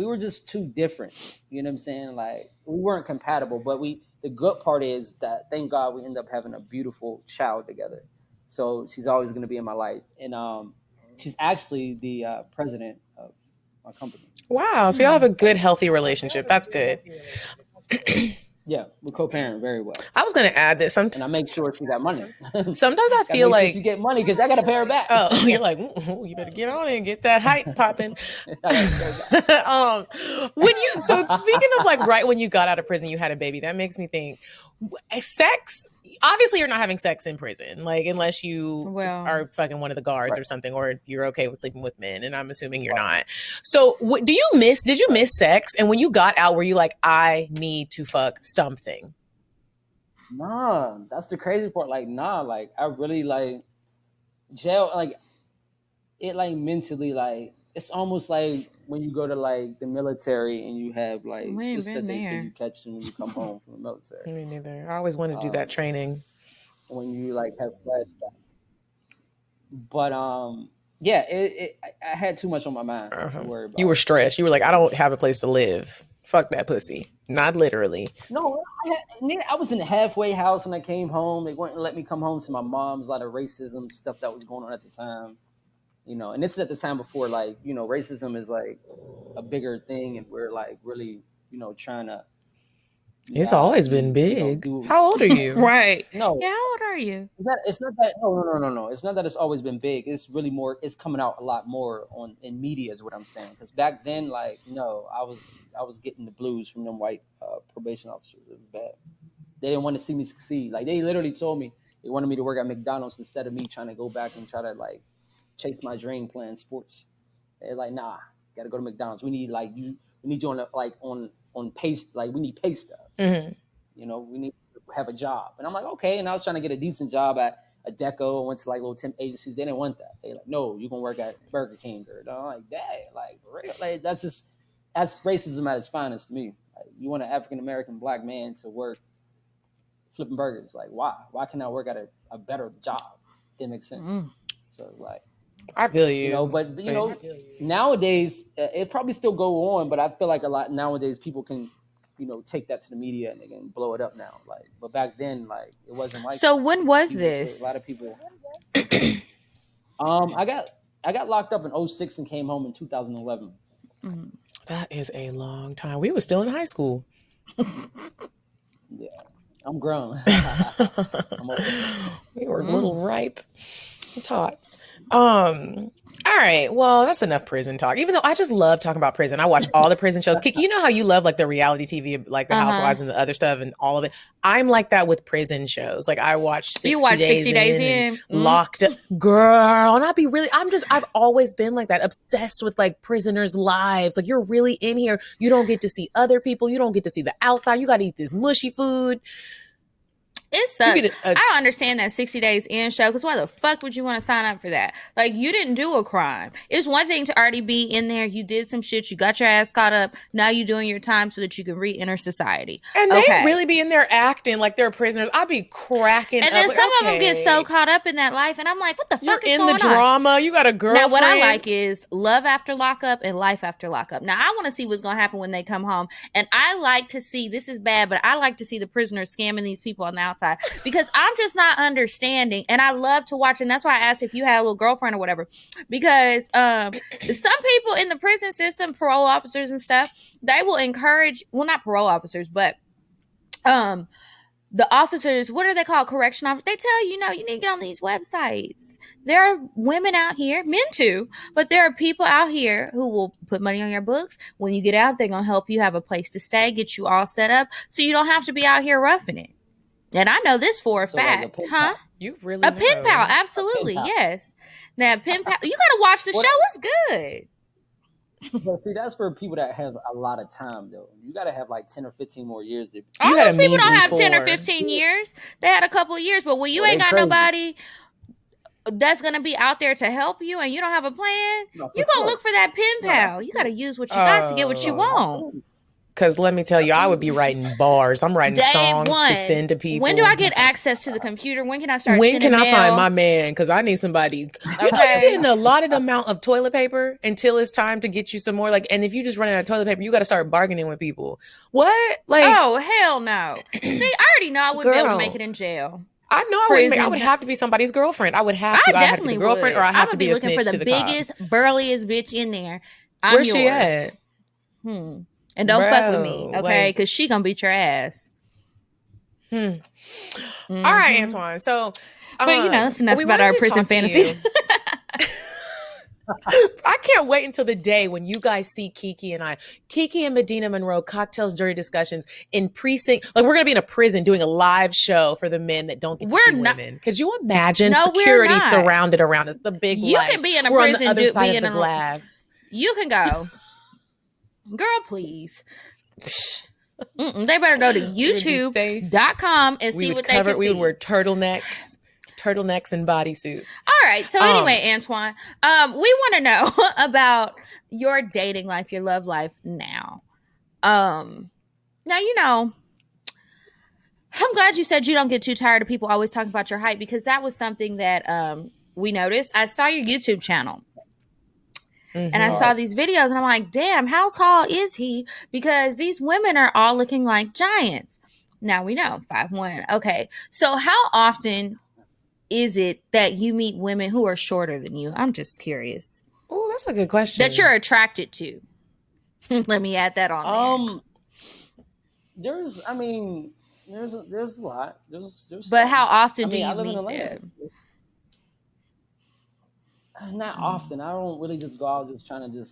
were just too different. You know what I'm saying? Like, we weren't compatible, but the good part is that thank God we ended up having a beautiful child together. So she's always going to be in my life, and she's actually the president of my company. Wow. So y'all have a good, healthy relationship. That's good. Yeah, we co-parent very well, I was gonna add that and I make sure she got money. sometimes I I feel make sure she like get money because I gotta pay her back. oh, you're like, "Ooh, you better get on it and get that hype popping." I gotta pay her back. When you so speaking of like right when you got out of prison, you had a baby. That makes me think, sex. Obviously, you're not having sex in prison, like unless you Well, are fucking one of the guards or Right. something, or you're okay with sleeping with men. And I'm assuming you're not. So, do you miss? Did you miss sex? And when you got out, were you like, I need to fuck something? Nah, that's the crazy part. Like, nah, like I really like jail. Like it, like mentally, like it's almost like when you go to like the military and you have like we ain't this that been they say there. you catch when you come home from the military. Me neither. I always wanted to do that Um, training. when you like have flashbacks. But yeah, I had too much on my mind to worry You were about. stressed. You were like, I don't have a place to live. Fuck that pussy. Not literally. No, I was in a halfway house when I came home. They wouldn't let me come home to my mom's. A lot of racism stuff that was going on at the time, and this is at the time before like racism is like a bigger thing, and we're like really trying to It's always been big. How old are you? Right. no. Yeah, how old are you? It's not that no. It's not that it's always been big. It's really more. It's coming out a lot more in media is what I'm saying. Because back then, like no, I was getting the blues from them white probation officers. It was bad. They didn't want to see me succeed. Like they literally told me they wanted me to work at McDonald's instead of me trying to go back and try to like chase my dream playing sports. They're like, nah, got to go to McDonald's. We need like you. We need you on like on pace. Like we need pay stubs. Mhm. We need to have a job. And I'm like, okay. And I was trying to get a decent job at a Deco. I went to like little temp agencies. They didn't want that. They like, no, you're gonna work at Burger King. Or I'm like, dang, like for real? Like that's racism at its finest to me. Like, you want an African American black man to work flipping burgers? Like why? Why can't I work at a better job? Didn't make sense. So it's like, I feel you. but nowadays it probably still go on, but I feel like a lot nowadays people can take that to the media and they can blow it up now. Like, but back then, like it wasn't like So that. when was So this? a lot of people. I got locked up in 2006 and came home in 2011. That is a long time. We were still in high school. Yeah, I'm grown. I'm old. We were little ripe tots. All right. Well, that's enough prison talk. Even though I just love talking about prison. I watch all the prison shows. Kiki, you know how you love like the reality TV, like the Housewives and the other stuff and all of it. I'm like that with prison shows. Like I watch 60 Days in. Locked Up. Girl, and I've always been like that, obsessed with like prisoners' lives. Like you're really in here. You don't get to see other people. You don't get to see the outside. You got to eat this mushy food. It sucks. I don't understand that 60 Days In show, because why the fuck would you want to sign up for that? Like, you didn't do a crime. It's one thing to already be in there. You did some shit. You got your ass caught up. Now you're doing your time so that you can re-enter society. And they really be in there acting like they're prisoners. I'd be cracking and up. then some of them get so caught up in that life. And I'm like, what the fuck You're is in going the drama. on? You got a girlfriend. Now, what I like is Love After Lockup and Life After Lockup. Now, I want to see what's going to happen when they come home. And I like to see, this is bad, but I like to see the prisoners scamming these people on the outside. Because I'm just not understanding, and I love to watch, and that's why I asked if you had a little girlfriend or whatever, because some people in the prison system, parole officers and stuff, they will encourage, well, not parole officers, but the officers, what are they called, correction officers, they tell you, you need to get on these websites. There are women out here, men too, but there are people out here who will put money on your books. When you get out, they're going to help you have a place to stay, get you all set up, so you don't have to be out here roughing it. And I know this for a fact, like huh? You really a pen pal, absolutely, yes. Now, pen pal, you gotta watch the show. It's good. But see, that's for people that have a lot of time, though. You got to have like 10 or 15 more years. All those people don't have 10 or 15 years. They had a couple of years, but when you ain't got nobody that's gonna be out there to help you, and you don't have a plan, you're gonna look for that pen pal. You gotta use what you got to get what you want. Because let me tell you, I would be writing bars. I'm writing songs to send to people. When do I get access to the computer? When can I start When sending can I mail? find my man? Because I need somebody. You know, you get an allotted amount of toilet paper until it's time to get you some more. Like, and if you just run out of toilet paper, you got to start bargaining with people. What? Like, oh, hell no. See, I already know I wouldn't be able to make it in jail. I know I would have to be somebody's girlfriend. I would have to. I have to be a girlfriend, or I have to be a snitch to the cops. I would be looking for the biggest, burliest bitch in there. I'm Where's yours. she at? And don't fuck with me, okay? Because she gonna beat your ass. All right, Antoine. So, But that's enough we about wanted our to prison talk to fantasies. you. I can't wait until the day when you guys see Kiki and Medinah Monroe, Cocktails, Dirty Discussions in precinct. Like, we're going to be in a prison doing a live show for the men that don't get to see women. Could you imagine No, we're security not. surrounded around us? The big You lights. can be in a We're prison, on the other side be of the in glass. You can go, girl. Please. They better go to YouTube.com and see what they can see. We would wear turtlenecks and bodysuits. All right. So anyway, Antoine, we want to know about your dating life, your love life now. Now, I'm glad you said you don't get too tired of people always talking about your height, because that was something that we noticed. I saw your YouTube channel. And I saw these videos and I'm like, damn, how tall is he? Because these women are all looking like giants. Now we know 5'1". Okay. So how often is it that you meet women who are shorter than you? I'm just curious. Oh, that's a good question. That you're attracted to. Let me add that on there. There's a lot. There's But how often do I you live meet in Atlanta. them? Not often. I don't really just go out just trying to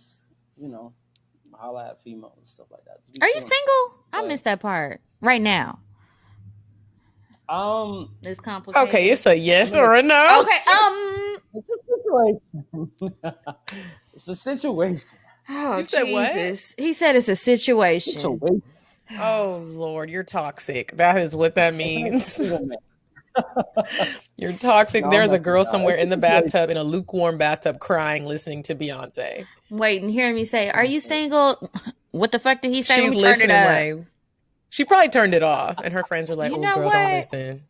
holla at females and stuff like that. Are you single? I missed that part. Right now. It's complicated. Okay, it's a yes or a no. Okay. It's a situation. It's a situation. Oh, you said Jesus. What? He said it's a situation. Oh Lord, you're toxic. That is what that means. You're toxic. No, there's a girl somewhere in the bathtub, in a lukewarm bathtub, crying, listening to Beyonce. Wait, and hearing me say, "Are you single?" What the fuck did he say? She listening. She probably turned it off, and her friends were like, "Oh, girl, don't listen."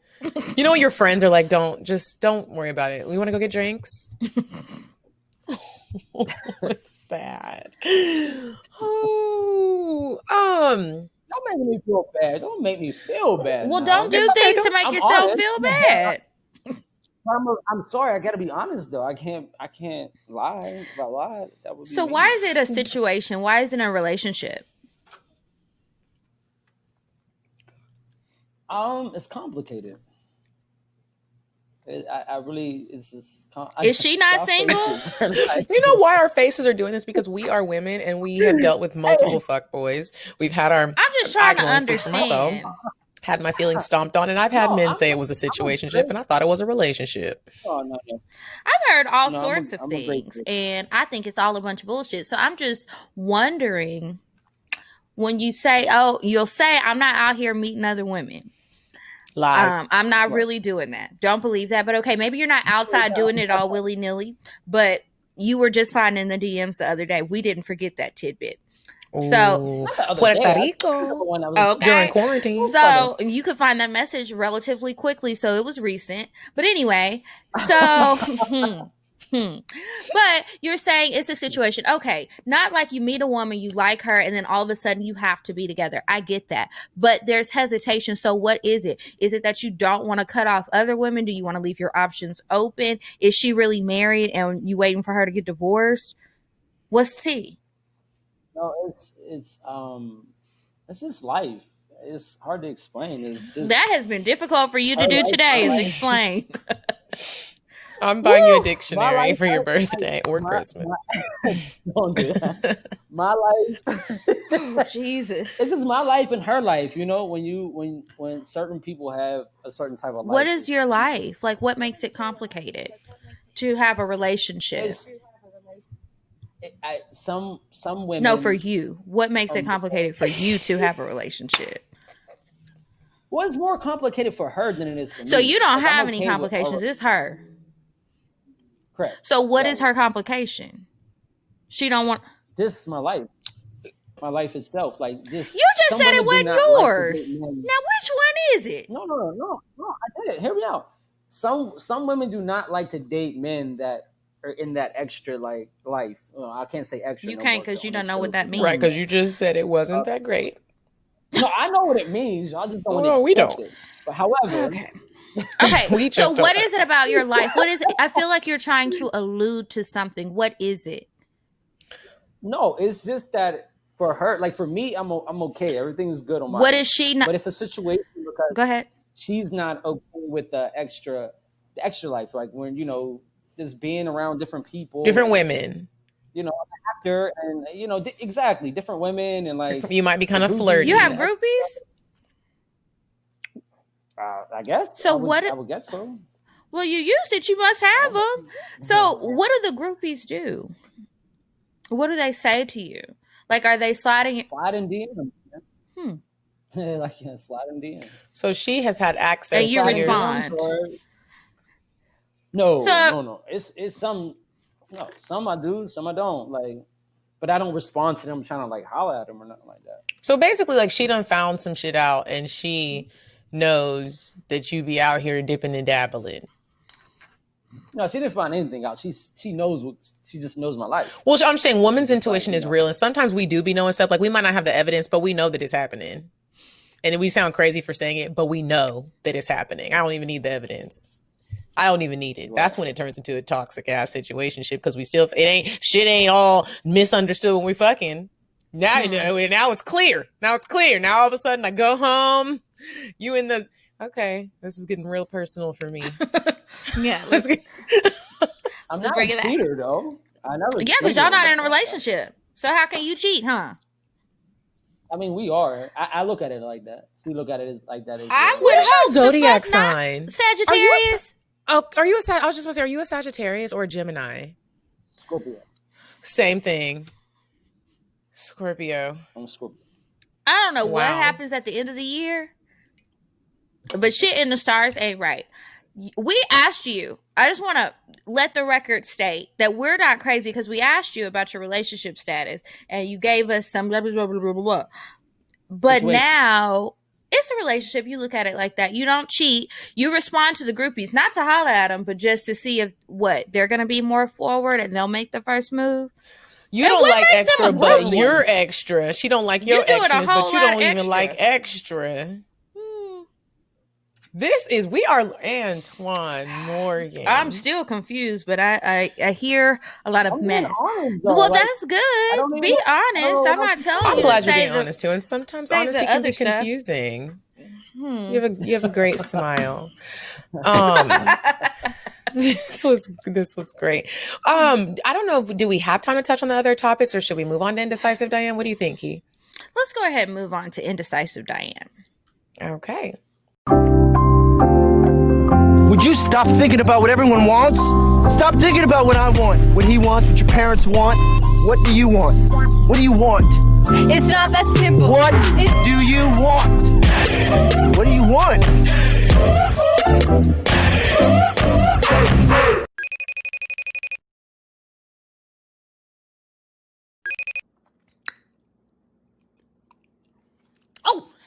You know, your friends are like, "Don't worry about it. We want to go get drinks." It's bad. Don't make me feel bad. Don't make me feel bad. Well, don't do things to make yourself feel bad. I'm sorry. I got to be honest though. I can't lie. If I lied, that would be. So why is it a situation? Why isn't it a relationship? It's complicated. Is she not single? You know why our faces are doing this? Because we are women and we have dealt with multiple fuckboys. We've had our. I'm just trying to understand. Had my feelings stomped on, and I've had men say it was a situationship, and I thought it was a relationship. Oh, no. I've heard all sorts of things, and I think it's all a bunch of bullshit. So I'm just wondering, when you say, you'll say, I'm not out here meeting other women. Lies. I'm not really doing that. Don't believe that. But okay, maybe you're not outside doing it all willy-nilly, but you were just signing the DMs the other day. We didn't forget that tidbit. So Puerto Rico. Okay. During quarantine. So you could find that message relatively quickly. So it was recent. But anyway, so but you're saying it's a situation. Okay. Not like you meet a woman, you like her, and then all of a sudden you have to be together. I get that. But there's hesitation. So what is it? Is it that you don't want to cut off other women? Do you want to leave your options open? Is she really married and you waiting for her to get divorced? What's tea? No, it's just life. It's hard to explain. It's just that has been difficult for you to do today. Is explain. I'm buying you a dictionary for your birthday or Christmas. Don't do that. My life. Oh, Jesus. It's just my life and her life. You know, when certain people have a certain type of life. What is your life? Like, what makes it complicated to have a relationship? Some women. No, for you. What makes it complicated for you to have a relationship? Well, it's more complicated for her than it is for me. So you don't have any complications. It's her. Correct. So what is her complication? She don't want. This is my life. My life itself. Like this. You just said it wasn't yours. Now, which one is it? No. I did. Hear me out. Some women do not like to date men that are in that extra like life. Well, I can't say extra. You can't because you don't know what that means. Right, because you just said it wasn't that great. No, I know what it means. I just don't want to accept it. But however, okay. So what is it about your life? What is it? I feel like you're trying to allude to something. What is it? No, it's just that for her, like for me, I'm okay. Everything's good on my What end. is she not? But it's a situation because go ahead. she's not okay with the extra life, like when just being around different people, Different women. I'm an actor, and exactly different women, and like You might be kind of groupies. flirty. You have groupies? I guess. So I would guess so. Well, you used it. You must have them. So what do the groupies do? What do they say to you? Like, are they sliding DMs? Like sliding DMs. So she has had access. And you to respond. No. It's some. No, some I do, some I don't. Like, but I don't respond to them trying to like holler at them or nothing like that. So basically, like, she done found some shit out, and she knows that you be out here dipping and dabbling. No, she didn't find anything out. She knows she just knows my life. Well, I'm saying woman's intuition is real, and sometimes we do be knowing stuff. Like, we might not have the evidence, but we know that it's happening. And we sound crazy for saying it, but we know that it's happening. I don't even need the evidence. I don't even need it. Right. That's when it turns into a toxic ass situationship, because shit ain't all misunderstood when we fucking. Now now it's clear. Now all of a sudden I go home. You in this? Okay, this is getting real personal for me. Yeah, I'm not a cheater though. I never. Yeah, because y'all not in a relationship. So how can you cheat, huh? I mean, we are. I look at it like that. We look at it like that. What's your zodiac sign? Sagittarius. Are you a? I was just going to say, are you a Sagittarius or a Gemini? Scorpio. Same thing. Scorpio. I'm Scorpio. I don't know what happens at the end of the year, but shit in the stars ain't right. We asked you. I just want to let the record state that we're not crazy, because we asked you about your relationship status and you gave us some blah, blah, blah, blah, blah, blah. But situation. Now it's a relationship. You look at it like that. You don't cheat. You respond to the groupies, not to holler at them, but just to see if they're going to be more forward and they'll make the first move. You don't like extra, but you're extra. She don't like your extras, but you don't even like extra. We are Antoine Morgan. I'm still confused, but I hear a lot of mess. Well, that's good. Be honest. I'm not telling you. I'm glad you're being honest too. And sometimes honesty can be confusing. You have a great smile. This was great. I don't know. Do we have time to touch on the other topics, or should we move on to Indecisive Diane? What do you think, Key? Let's go ahead and move on to Indecisive Diane. Okay. Would you stop thinking about what everyone wants? Stop thinking about what I want, what he wants, what your parents want. What do you want? What do you want? It's not that simple. What do you want? What do you want?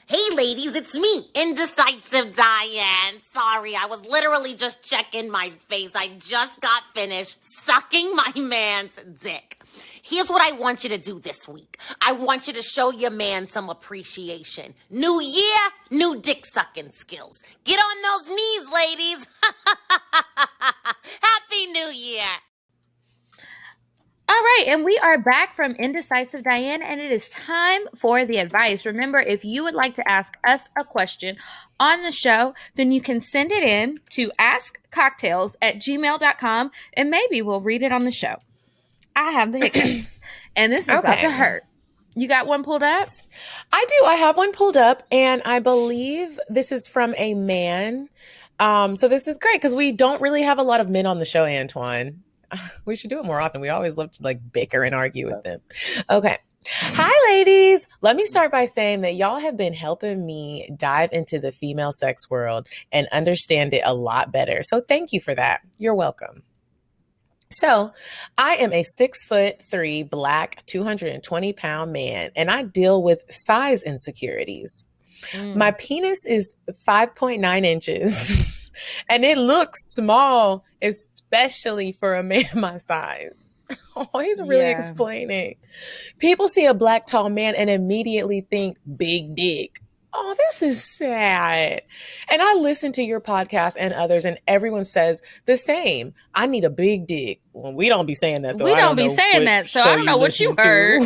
Hey ladies, it's me, Indecisive Diane. Sorry, I was literally just checking my face. I just got finished sucking my man's dick. Here's what I want you to do this week. I want you to show your man some appreciation. New year, new dick sucking skills. Get on those knees, ladies. Happy New Year. All right, and we are back from Indecisive Diane, and it is time for the advice. Remember, if you would like to ask us a question on the show, then you can send it in to askcocktails@gmail.com, and maybe we'll read it on the show. I have the hiccups, and this is about to hurt. You got one pulled up? I do. I have one pulled up, and I believe this is from a man. So this is great, because we don't really have a lot of men on the show, Antoine. We should do it more often. We always love to like bicker and argue with them. Okay. Hi, ladies. Let me start by saying that y'all have been helping me dive into the female sex world and understand it a lot better. So thank you for that. You're welcome. So I am a 6'3" black, 220-pound man, and I deal with size insecurities. My penis is 5.9 inches. And it looks small, especially for a man my size. Oh, he's really explaining. People see a black tall man and immediately think big dick. Oh, this is sad. And I listen to your podcast and others, and everyone says the same. I need a big dick. Well, we don't be saying that. So we don't be saying that. So I don't know what you heard.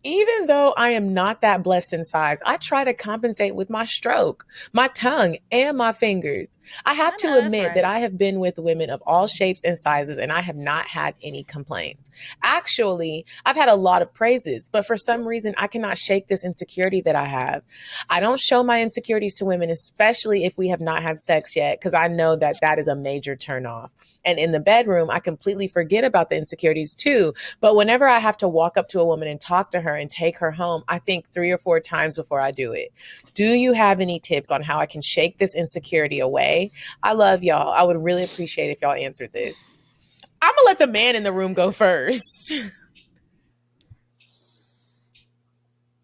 Even though I am not that blessed in size, I try to compensate with my stroke, my tongue, and my fingers. I have to admit that I have been with women of all shapes and sizes, and I have not had any complaints. Actually, I've had a lot of praises, but for some reason, I cannot shake this insecurity that I have. I don't show my insecurities to women, especially if we have not had sex yet, because I know that that is a major turnoff. And in the bedroom, I completely forget about the insecurities too. But whenever I have to walk up to a woman and talk to her and take her home, I think 3 or 4 times before I do it. Do you have any tips on how I can shake this insecurity away? I love y'all. I would really appreciate if y'all answered this. I'm going to let the man in the room go first.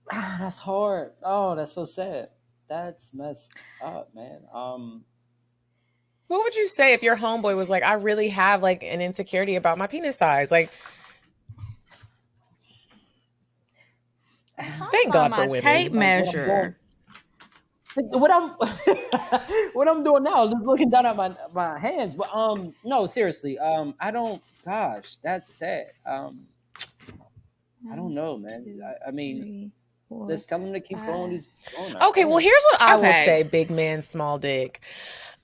That's hard. Oh, that's so sad. That's messed up, man. What would you say if your homeboy was like, I really have like an insecurity about my penis size? Like, thank God for women. Tape measure. What I'm doing now is just looking down at my hands. But no, seriously. I don't. Gosh, that's sad. I don't know, man. I mean, let's tell them to keep throwing these. Okay, well, here's what I will say, big man, small dick.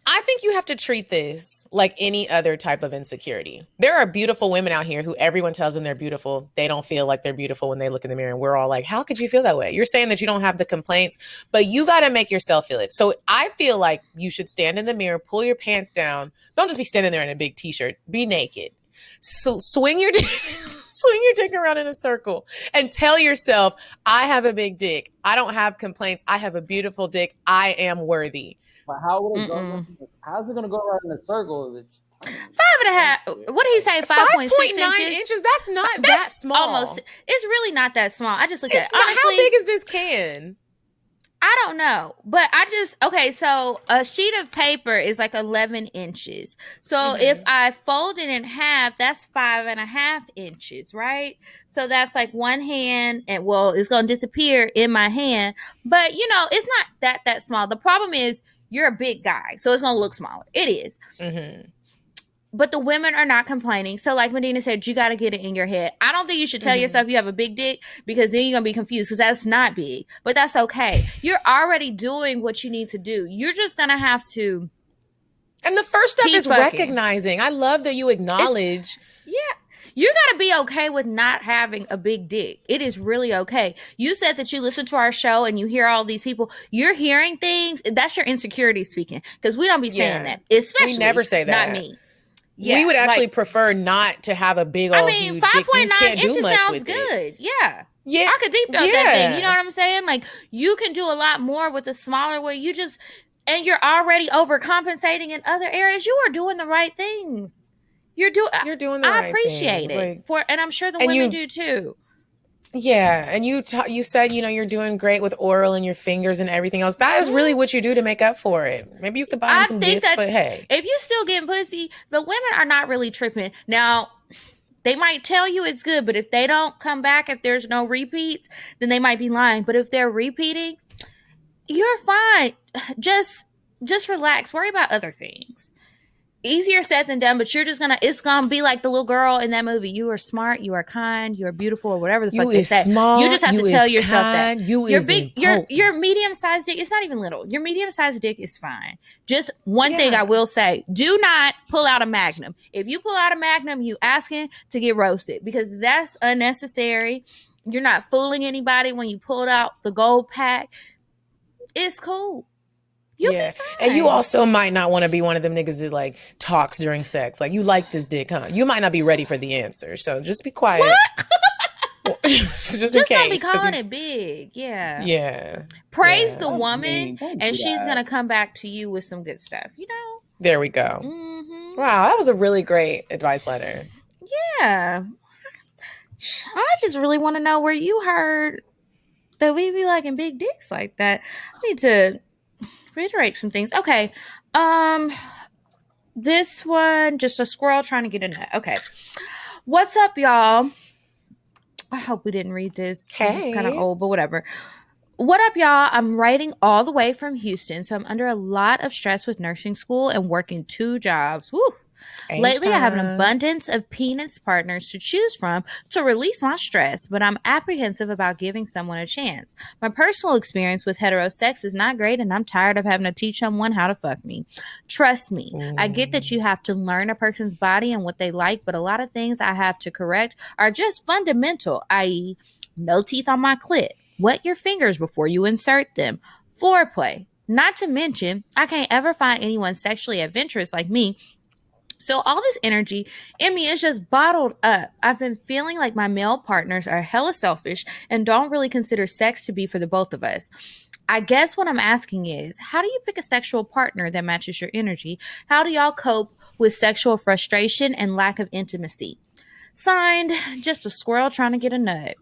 I think you have to treat this like any other type of insecurity. There are beautiful women out here who everyone tells them they're beautiful. They don't feel like they're beautiful when they look in the mirror. And we're all like, how could you feel that way? You're saying that you don't have the complaints, but you got to make yourself feel it. So I feel like you should stand in the mirror, pull your pants down. Don't just be standing there in a big t-shirt. Be naked. So swing your dick around in a circle and tell yourself, I have a big dick. I don't have complaints. I have a beautiful dick. I am worthy. But how would it go? How's it gonna go around in a circle if it's 5.5? What did he say? 5.6 inches? That's not that small. Almost. It's really not that small. I just looked at it. Honestly, how big is this can? I don't know, but so a sheet of paper is like 11 inches. So if I fold it in half, that's 5.5 inches, right? So that's like one hand, and it's going to disappear in my hand. But it's not that small. The problem is you're a big guy, so it's going to look smaller. It is. But the women are not complaining. So like Medina said, you got to get it in your head. I don't think you should tell yourself you have a big dick, because then you're going to be confused, because that's not big. But that's okay. You're already doing what you need to do. You're just going to have to. And the first step is recognizing. I love that you acknowledge. You got to be okay with not having a big dick. It is really okay. You said that you listen to our show and you hear all these people. You're hearing things. That's your insecurity speaking, because we don't be saying that. Especially, we never say that. Not me. Yeah, we would actually prefer not to have a big old huge 5.9 inches sounds good. Yeah. I could deep felt that thing. You know what I'm saying? Like, you can do a lot more with a smaller way. And you're already overcompensating in other areas. You are doing the right things. You're doing the right things. I appreciate it. And I'm sure the women do too. Yeah, and you said, you're doing great with oral and your fingers and everything else. That is really what you do to make up for it. Maybe you could buy them some gifts, but hey. If you still getting pussy, the women are not really tripping. Now, they might tell you it's good, but if they don't come back, if there's no repeats, then they might be lying. But if they're repeating, you're fine. Just relax. Worry about other things. Easier said than done, but it's gonna be like the little girl in that movie. You are smart, you are kind, you are beautiful, or whatever the fuck they say. You just have to tell yourself that. Your medium-sized dick, it's not even little. Your medium-sized dick is fine. Just one thing I will say, do not pull out a Magnum. If you pull out a Magnum, you asking to get roasted, because that's unnecessary. You're not fooling anybody when you pulled out the gold pack. It's cool. And you also might not want to be one of them niggas that like talks during sex. Like, you like this dick, huh? You might not be ready for the answer, so just be quiet. What? just in case. Don't be calling it big. Yeah. Praise the woman, and she's gonna come back to you with some good stuff. There we go. Wow, that was a really great advice letter. Yeah. I just really want to know where you heard that we be liking big dicks like that. I need to reiterate some things. Okay. This one, just a squirrel trying to get a nut. Okay. What's up, y'all? I hope we didn't read this. Hey. It's kind of old, but whatever. What up, y'all? I'm writing all the way from Houston, so I'm under a lot of stress with nursing school and working 2 jobs. Woo! Lately, I have an H-Town. abundance of penis partners to choose from to release my stress, but I'm apprehensive about giving someone a chance. My personal experience with hetero sex is not great, and I'm tired of having to teach someone how to fuck me. Trust me, I get that you have to learn a person's body and what they like, but a lot of things I have to correct are just fundamental, i.e., no teeth on my clit, wet your fingers before you insert them, foreplay. Not to mention, I can't ever find anyone sexually adventurous like me. So all this energy in me is just bottled up. I've been feeling like my male partners are hella selfish and don't really consider sex to be for the both of us. I guess what I'm asking is, how do you pick a sexual partner that matches your energy? How do y'all cope with sexual frustration and lack of intimacy? Signed, just a squirrel trying to get a nut.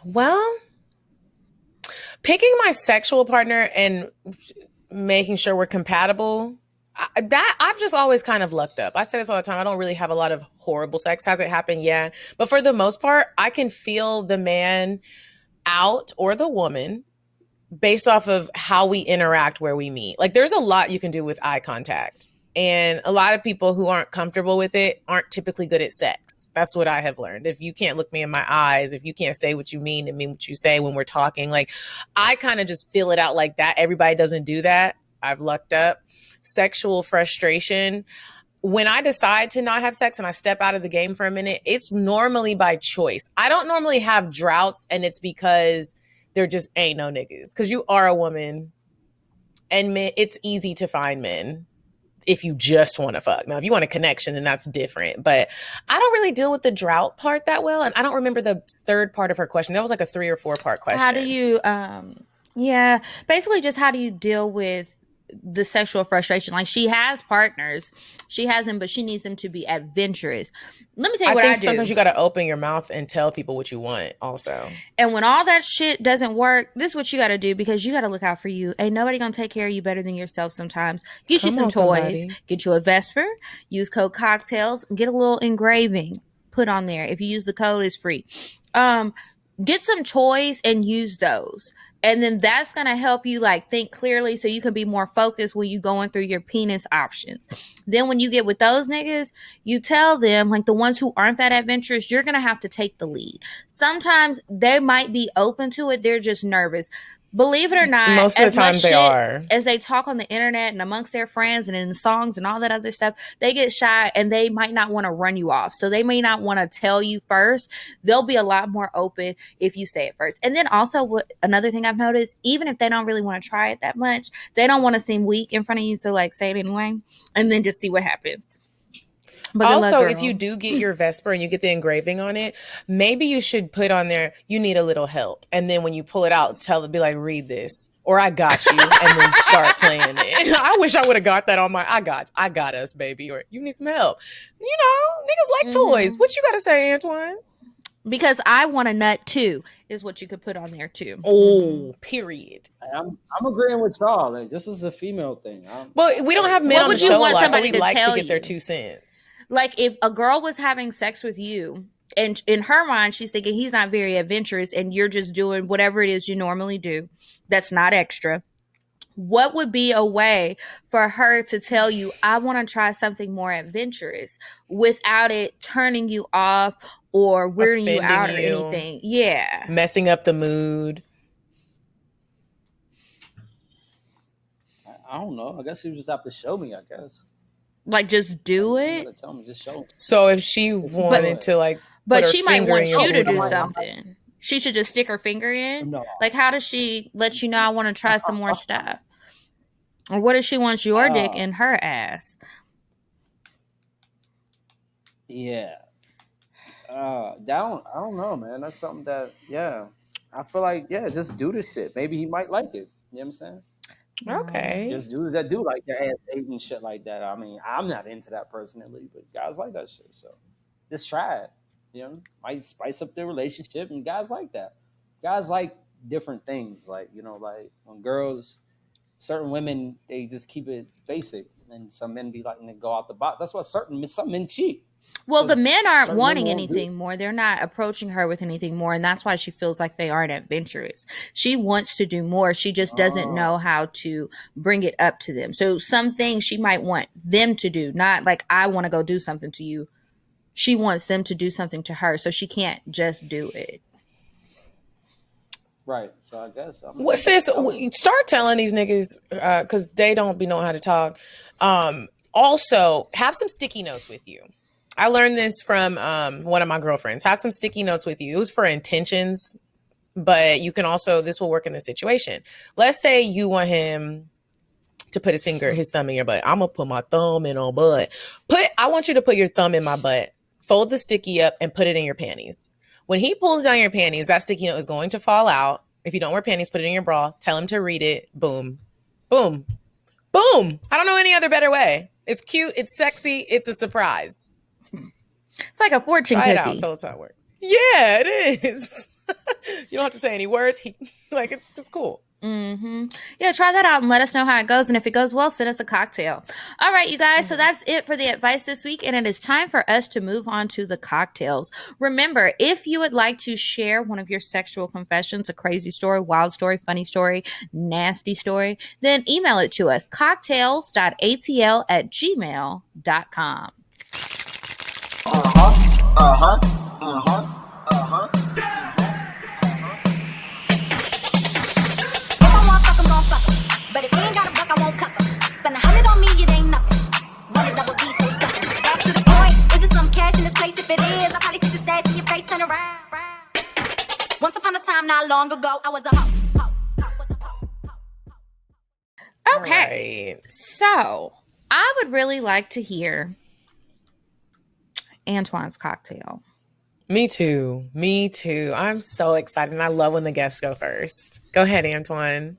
Well, picking my sexual partner and making sure we're compatible, that I've just always kind of lucked up. I say this all the time. I don't really have a lot of horrible sex. Has it happened? Yeah. But for the most part, I can feel the man out or the woman based off of how we interact where we meet. Like there's a lot you can do with eye contact. And a lot of people who aren't comfortable with it aren't typically good at sex. That's what I have learned. If you can't look me in my eyes, if you can't say what you mean and mean what you say when we're talking, like I kind of just feel it out like that. Everybody doesn't do that. I've lucked up. Sexual frustration. When I decide to not have sex and I step out of the game for a minute, it's normally by choice. I don't normally have droughts, and it's because there just ain't no niggas. Because you are a woman, and men, it's easy to find men if you just want to fuck. Now, if you want a connection, then that's different. But I don't really deal with the drought part that well. And I don't remember the third part of her question. That was like a 3 or 4 part question. How do you, basically just how do you deal with the sexual frustration? Like she has partners, she has them, but she needs them to be adventurous. Let me tell you what I do. Sometimes you got to open your mouth and tell people what you want also. And when all that shit doesn't work, this is what you got to do, because you got to look out for you. Ain't nobody gonna take care of you better than yourself sometimes. Get you some toys. Get you a Vesper. Use code Cocktales. Get a little engraving put on there. If you use the code, it's free. Get some toys and use those. And then that's going to help you like think clearly so you can be more focused when you going through your penis options. Then when you get with those niggas, you tell them, like the ones who aren't that adventurous, you're going to have to take the lead. Sometimes they might be open to it. They're just nervous. Believe it or not, most of the time they are. As they talk on the internet and amongst their friends and in songs and all that other stuff, they get shy and they might not want to run you off. So they may not want to tell you first. They'll be a lot more open if you say it first. And then also another thing I've noticed, even if they don't really want to try it that much, they don't want to seem weak in front of you. So like say it anyway and then just see what happens. But also, if you do get your Vesper and you get the engraving on it, maybe you should put on there, you need a little help. And then when you pull it out, be like, read this. Or I got you. And then start playing it. I wish I would have got that on my, I got us, baby. Or you need some help. You know, niggas like toys. What you got to say, Antoine? Because I want a nut too, is what you could put on there too. Oh, period. I'm agreeing with y'all. Like, this is a female thing. But we don't have men on the show a lot, so we like to get their 2 cents. Like if a girl was having sex with you and in her mind, she's thinking he's not very adventurous and you're just doing whatever it is you normally do. That's not extra. What would be a way for her to tell you, I want to try something more adventurous without it turning you off or weirding you out or anything? Yeah. Messing up the mood. I don't know. I guess you just have to show me, I guess. Like just do it. Tell me, just show me. So if she wanted to like, but she might want you to do something. She should just stick her finger in. No. Like, how does she let you know I want to try some more stuff? Or what if she wants your dick in her ass? Yeah. I don't know, man. That's something that, I feel like, just do this shit. Maybe he might like it. You know what I'm saying? Okay. Just dudes that do like their ass ate and shit like that. I mean, I'm not into that personally, but guys like that shit. So just try it. You know, might spice up their relationship, and guys like that. Guys like different things. Like, you know, like when girls, certain women, they just keep it basic, and some men be like, and they go out the box. That's why some men cheat. Well, the 'Cause men aren't certain wanting women won't do it. anything more. They're not approaching her with anything more. And that's why she feels like they aren't adventurous. She wants to do more. She just doesn't know how to bring it up to them. So some things she might want them to do, not like, I want to go do something to you. She wants them to do something to her. So she can't just do it. Right. So I guess Well, sis, start telling these niggas because they don't be knowing how to talk. Also, have some sticky notes with you. I learned this from one of my girlfriends. Have some sticky notes with you. It was for intentions, but you can also, this will work in this situation. Let's say you want him to put his thumb in your butt. I'm gonna put my thumb in on butt. I want you to put your thumb in my butt. Fold the sticky up and put it in your panties. When he pulls down your panties, that sticky note is going to fall out. If you don't wear panties, put it in your bra. Tell him to read it. Boom. Boom. Boom. I don't know any other better way. It's cute. It's sexy. It's a surprise. It's like a fortune Try cookie. it out. Tell us how it works. Yeah, it is. You don't have to say any words. It's just cool. Mm-hmm. Yeah, try that out and let us know how it goes. And if it goes well, send us a cocktail. All right, you guys. So that's it for the advice this week. And it is time for us to move on to the cocktails. Remember, if you would like to share one of your sexual confessions, a crazy story, wild story, funny story, nasty story, then email it to us, cocktails.atl@gmail.com. But if he ain't got a buck, I won't cup him. Spend 100 on me, it ain't nothing. One double D, so stuffing. Back to the point. Is it some cash in this place? If it is, I'll probably stick the stats in your face, turn around. Once upon a time, not long ago, I was a hoe. Okay. Right. So I would really like to hear Antoine's cocktail. Me too. I'm so excited. And I love when the guests go first. Go ahead, Antoine.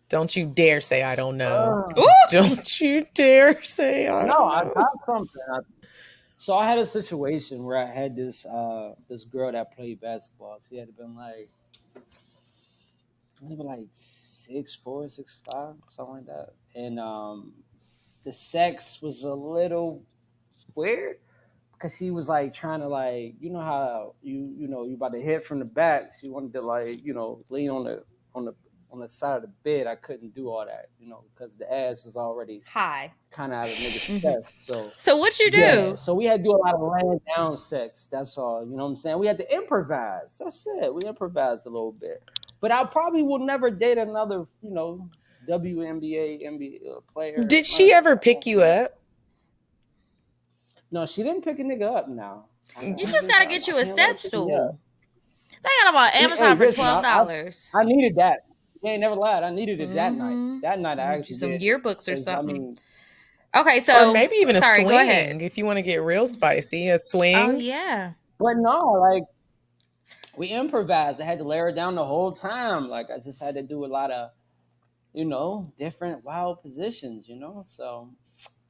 Don't you dare say I don't know. Don't you dare say I don't know. I got something. So I had a situation where I had this girl that played basketball. She had been maybe 6'4", 6'5", something like that. And the sex was a little weird because she was trying to how you about to hit from the back. She wanted to lean on the side of the bed. I couldn't do all that, because the ass was already Hi. kind of out of niggas' stuff. So what you do? Yeah, so we had to do a lot of laying down sex. That's all. You know what I'm saying? We had to improvise. That's it. We improvised a little bit. But I probably will never date another, WNBA NBA player. Did she ever pick you up? No, she didn't pick a nigga up now. You just got to get you a step stool. They got them on Amazon for $12. I needed that. You ain't never lied. I needed it that night. That night I actually some did. yearbooks or something. I mean, okay, so or maybe even a swing. Go ahead. If you want to get real spicy, a swing. Oh yeah. But no, we improvised. I had to lay her down the whole time. I just had to do a lot of, different wild positions. So.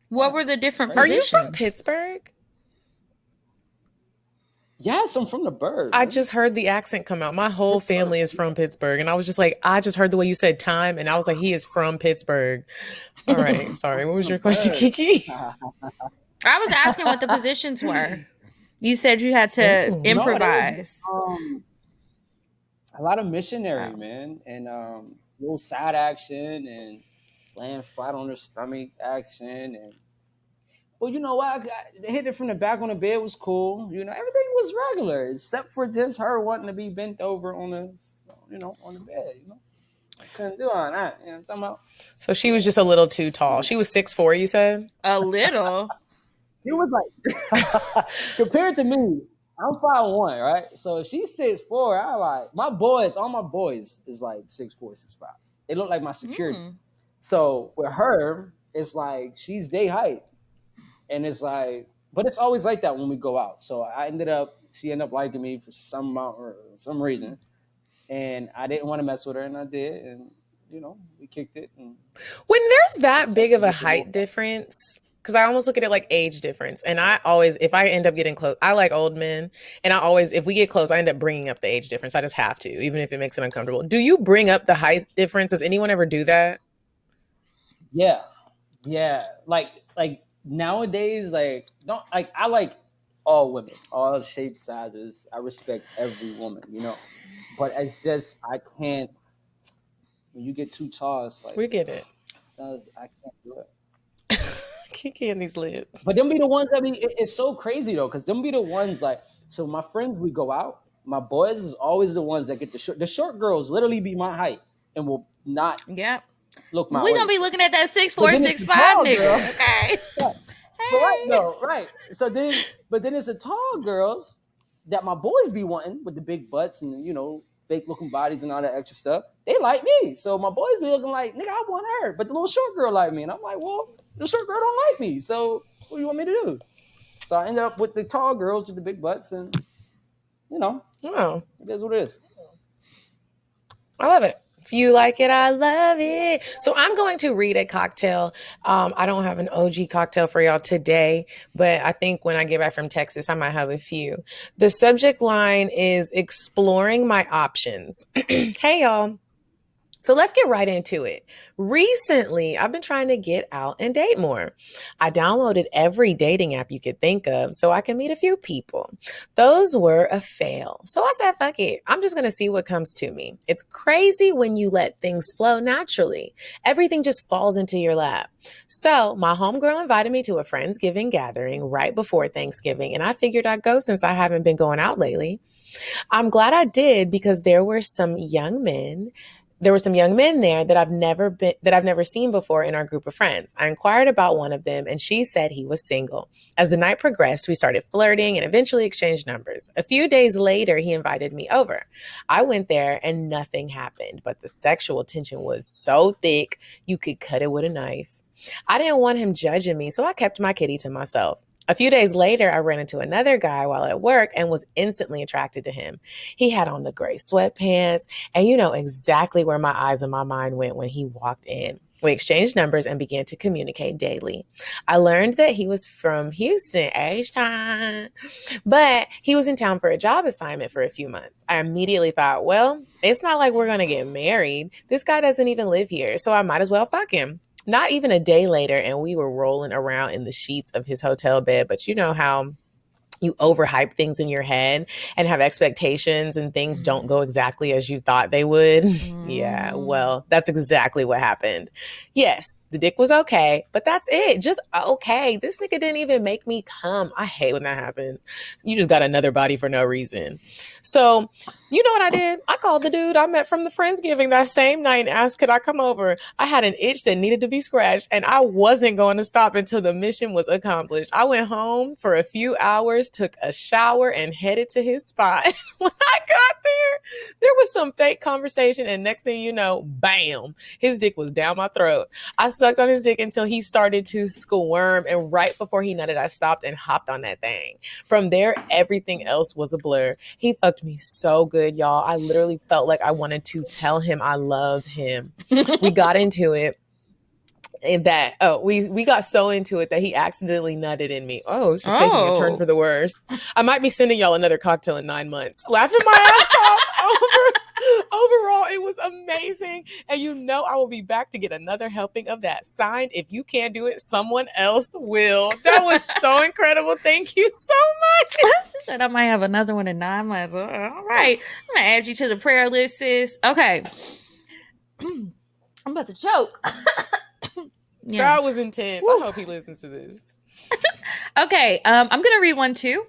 What were the different Are positions? you from Pittsburgh? Yes, I'm from the Burgh. I just heard the accent come out. My whole family is from Pittsburgh. And I was just I just heard the way you said time. And I was like, he is from Pittsburgh. All right. Sorry. What was your question, Kiki? I was asking what the positions were. You said you had to improvise. A lot of missionary, man. And little side action and laying flat on her stomach action. And well, you know what? Hit it from the back on the bed was cool. Everything was regular except for just her wanting to be bent over on the, on the bed. I couldn't do all that. You know what I'm talking about? So she was just a little too tall. She was 6'4", you said? A little. She was compared to me, I'm 5'1", right? So if she's 6'4", all my boys is 6'4", 6'5". They look like my security. So with her, it's she's day height. And it's but it's always like that when we go out. So she ended up liking me for some reason. And I didn't want to mess with her, and I did. And, we kicked it. And when there's that big of a height difference, because I almost look at it like age difference. And I always, if I end up getting close, I like old men. And if we get close, I end up bringing up the age difference. I just have to, even if it makes it uncomfortable. Do you bring up the height difference? Does anyone ever do that? Yeah. Yeah. nowadays, like, don't like I like all women, all shapes, sizes. I respect every woman, but it's just I can't. When you get too tall, it's like We get it. I can't do it. Kiki and these lips. But them be the ones that it's so crazy though, because them be the ones like, so my friends, we go out, my boys is always the ones that get the short girls literally be my height and will not Yep. look my We're way. gonna be looking at that 6'4", But then it's 6'5" the tall nigga. girl. Okay. Yeah. But right, no, right. So then, but then it's the tall girls that my boys be wanting with the big butts and fake looking bodies and all that extra stuff. They like me, so my boys be looking like, nigga, I want her, but the little short girl like me, and I'm like, well, the short girl don't like me, so what do you want me to do? So I ended up with the tall girls with the big butts, and Oh, it is what it is. I love it. If you like it, I love it. So I'm going to read a cocktail. I don't have an OG cocktail for y'all today, but I think when I get back from Texas, I might have a few. The subject line is exploring my options. Hey, y'all. So let's get right into it. Recently, I've been trying to get out and date more. I downloaded every dating app you could think of so I can meet a few people. Those were a fail. So I said, fuck it. I'm just going to see what comes to me. It's crazy when you let things flow naturally. Everything just falls into your lap. So my homegirl invited me to a Friendsgiving gathering right before Thanksgiving, and I figured I'd go since I haven't been going out lately. I'm glad I did because there were some young men there that I've never seen before in our group of friends. I inquired about one of them and she said he was single. As the night progressed, we started flirting and eventually exchanged numbers. A few days later, he invited me over. I went there and nothing happened, but the sexual tension was so thick, you could cut it with a knife. I didn't want him judging me, so I kept my kitty to myself. A few days later, I ran into another guy while at work and was instantly attracted to him. He had on the gray sweatpants, and you know exactly where my eyes and my mind went when he walked in. We exchanged numbers and began to communicate daily. I learned that he was from Houston, H-Town, but he was in town for a job assignment for a few months. I immediately thought, well, it's not like we're going to get married. This guy doesn't even live here, so I might as well fuck him. Not even a day later, and we were rolling around in the sheets of his hotel bed. But you know how you overhype things in your head and have expectations and things don't go exactly as you thought they would. Yeah, well, that's exactly what happened. Yes, the dick was okay, but that's it. Just okay. This nigga didn't even make me come. I hate when that happens. You just got another body for no reason. So, you know what I did? I called the dude I met from the Friendsgiving that same night and asked, could I come over? I had an itch that needed to be scratched, and I wasn't going to stop until the mission was accomplished. I went home for a few hours, took a shower, and headed to his spot. When I got there was some fake conversation, and next thing you know, bam, his dick was down my throat. I sucked on his dick until he started to squirm, and right before he nutted, I stopped and hopped on that thing. From there, everything else was a blur. He fucked me so good, y'all. I literally felt like I wanted to tell him I love him. We got into it. And that we got so into it that he accidentally nutted in me. Oh, this is taking a turn for the worse. I might be sending y'all another cocktail in 9 months. Laughing my ass off. Overall, it was amazing. And you know I will be back to get another helping of that. Signed, if you can't do it, someone else will. That was so incredible. Thank you so much. She said I might have another one in 9 months. All right. I'm going to add you to the prayer list, sis. Okay. I'm about to choke. Yeah. That was intense. Woo. I hope he listens to this. Okay, I'm gonna read one too.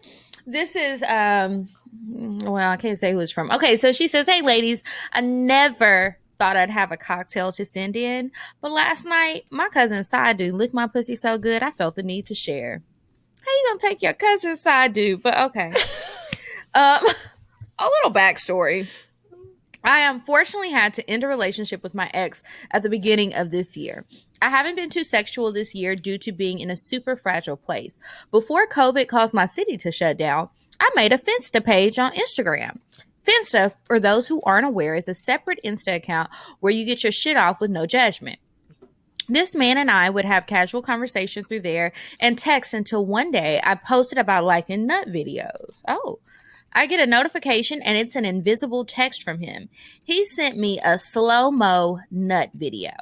This is well, I can't say who it's from. Okay, so she says, hey ladies, I never thought I'd have a cocktail to send in, but last night my cousin's side dude licked my pussy so good I felt the need to share. How you gonna take your cousin's side dude? But okay. A little backstory. I unfortunately had to end a relationship with my ex at the beginning of this year. I haven't been too sexual this year due to being in a super fragile place. Before COVID caused my city to shut down, I made a Finsta page on Instagram. Finsta, for those who aren't aware, is a separate Insta account where you get your shit off with no judgment. This man and I would have casual conversation through there and text until one day I posted about liking nut videos. Oh, I get a notification and it's an invisible text from him. He sent me a slow-mo nut video.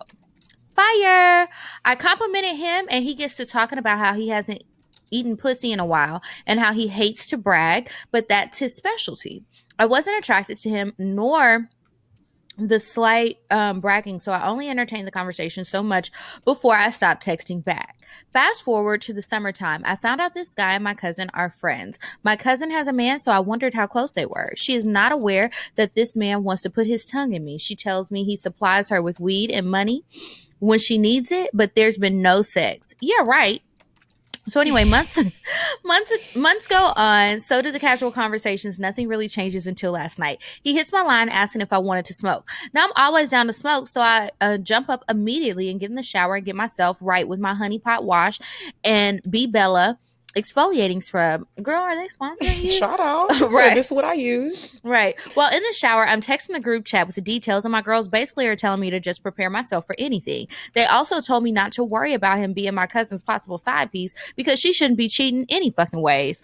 fire. I complimented him, and he gets to talking about how he hasn't eaten pussy in a while and how he hates to brag, but that's his specialty. I wasn't attracted to him, nor the slight bragging, so I only entertained the conversation so much before I stopped texting back. Fast forward to the summertime. I found out this guy and my cousin are friends. My cousin has a man, so I wondered how close they were. She is not aware that this man wants to put his tongue in me. She tells me he supplies her with weed and money when she needs it, but there's been no sex. Yeah, right. So anyway, months go on. So do the casual conversations. Nothing really changes until last night. He hits my line asking if I wanted to smoke. Now I'm always down to smoke, so I jump up immediately and get in the shower and get myself right with my honey pot wash and Be Bella exfoliating scrub. Girl, are they sponsoring you? Shout out. Right. This is what I use. Right. Well, in the shower, I'm texting a group chat with the details, and my girls basically are telling me to just prepare myself for anything. They also told me not to worry about him being my cousin's possible side piece because she shouldn't be cheating any fucking ways.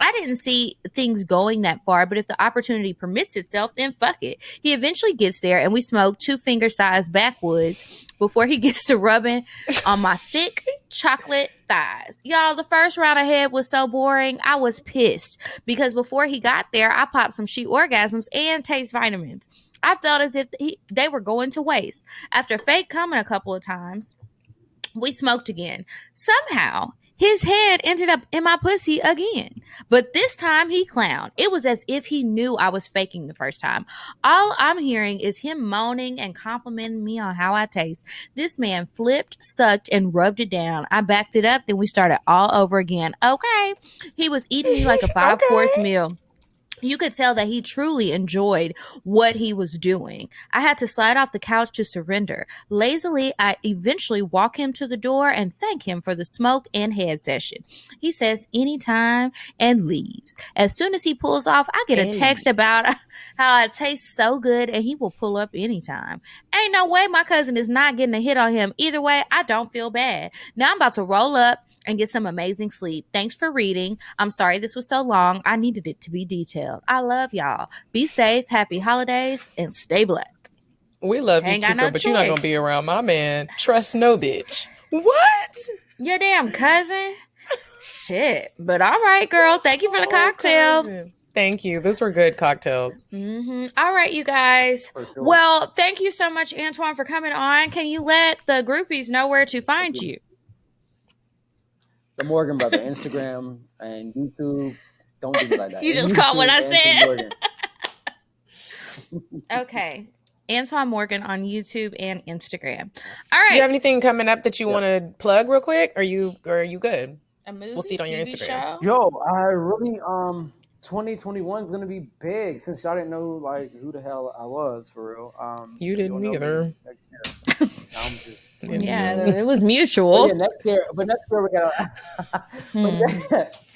I didn't see things going that far, but if the opportunity permits itself, then fuck it. He eventually gets there, and we smoke 2 finger-sized backwoods before he gets to rubbing on my thick chocolate thighs. Y'all, the first round ahead was so boring. I was pissed because before he got there, I popped some sheet orgasms and taste vitamins. I felt as if they were going to waste. After fake coming a couple of times, we smoked again. Somehow, his head ended up in my pussy again. But this time he clowned. It was as if he knew I was faking the first time. All I'm hearing is him moaning and complimenting me on how I taste. This man flipped, sucked, and rubbed it down. I backed it up, then we started all over again. Okay. He was eating me like a 5-course meal. You could tell that he truly enjoyed what he was doing. I had to slide off the couch to surrender. Lazily, I eventually walk him to the door and thank him for the smoke and head session. He says anytime and leaves. As soon as he pulls off, I get a text about how I taste so good and he will pull up anytime. Ain't no way my cousin is not getting a hit on him. Either way, I don't feel bad. Now I'm about to roll up and get some amazing sleep. Thanks for reading. I'm sorry this was so long. I needed it to be detailed. I love y'all. Be safe, happy holidays, and stay black. We love you, Chico, but you're not going to be around my man. Trust no bitch. What? Your damn cousin? Shit. But all right, girl. Thank you for the cocktail. Cousin. Thank you. Those were good cocktails. All right, you guys. Sure. Well, thank you so much, Antoine, for coming on. Can you let the groupies know where to find you? The Morgan Brother, Instagram and YouTube. Don't do me like that. You just caught what I said. Okay. Antoine Morgan on YouTube and Instagram. All right. Do you have anything coming up that you want to plug real quick? Or are you good? A movie, we'll see it on your Instagram. Show? Yo, I really 2021 is gonna be big since y'all didn't know like who the hell I was for real. You didn't either. I'm just it was mutual. But next year we got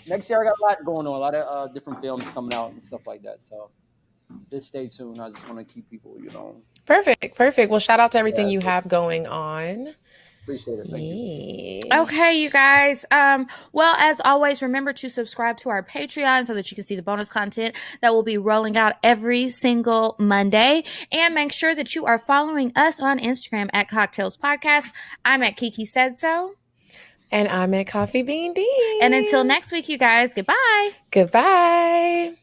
next year I got a lot going on, a lot of different films coming out and stuff like that. So just stay tuned. I just want to keep people, Perfect. Well, shout out to everything you have going on. Appreciate it. Thank you. Okay, you guys. Well, as always, remember to subscribe to our Patreon so that you can see the bonus content that will be rolling out every single Monday. And make sure that you are following us on Instagram at Cocktales Podcast. I'm at Kiki Said So. And I'm at Coffee Bean D. And until next week, you guys, goodbye. Goodbye.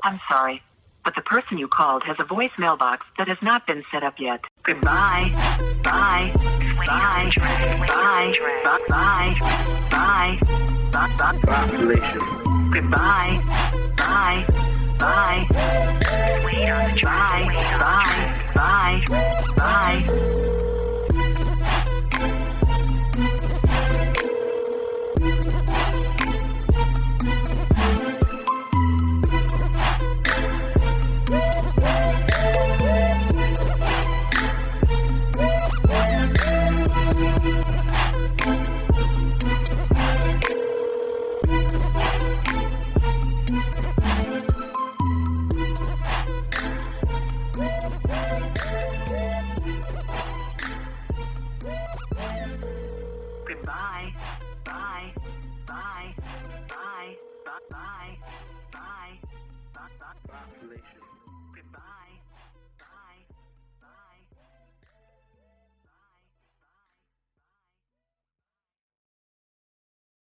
I'm sorry, but the person you called has a voicemail box that has not been set up yet. Goodbye. Bye. Bye. Bye. Bye. Bye. Bye. Population. Goodbye. Bye. Bye. Bye. Bye. Bye. Bye. Goodbye. Bye. Bye. Bye. Bye. Bye. Bye. Population. Goodbye.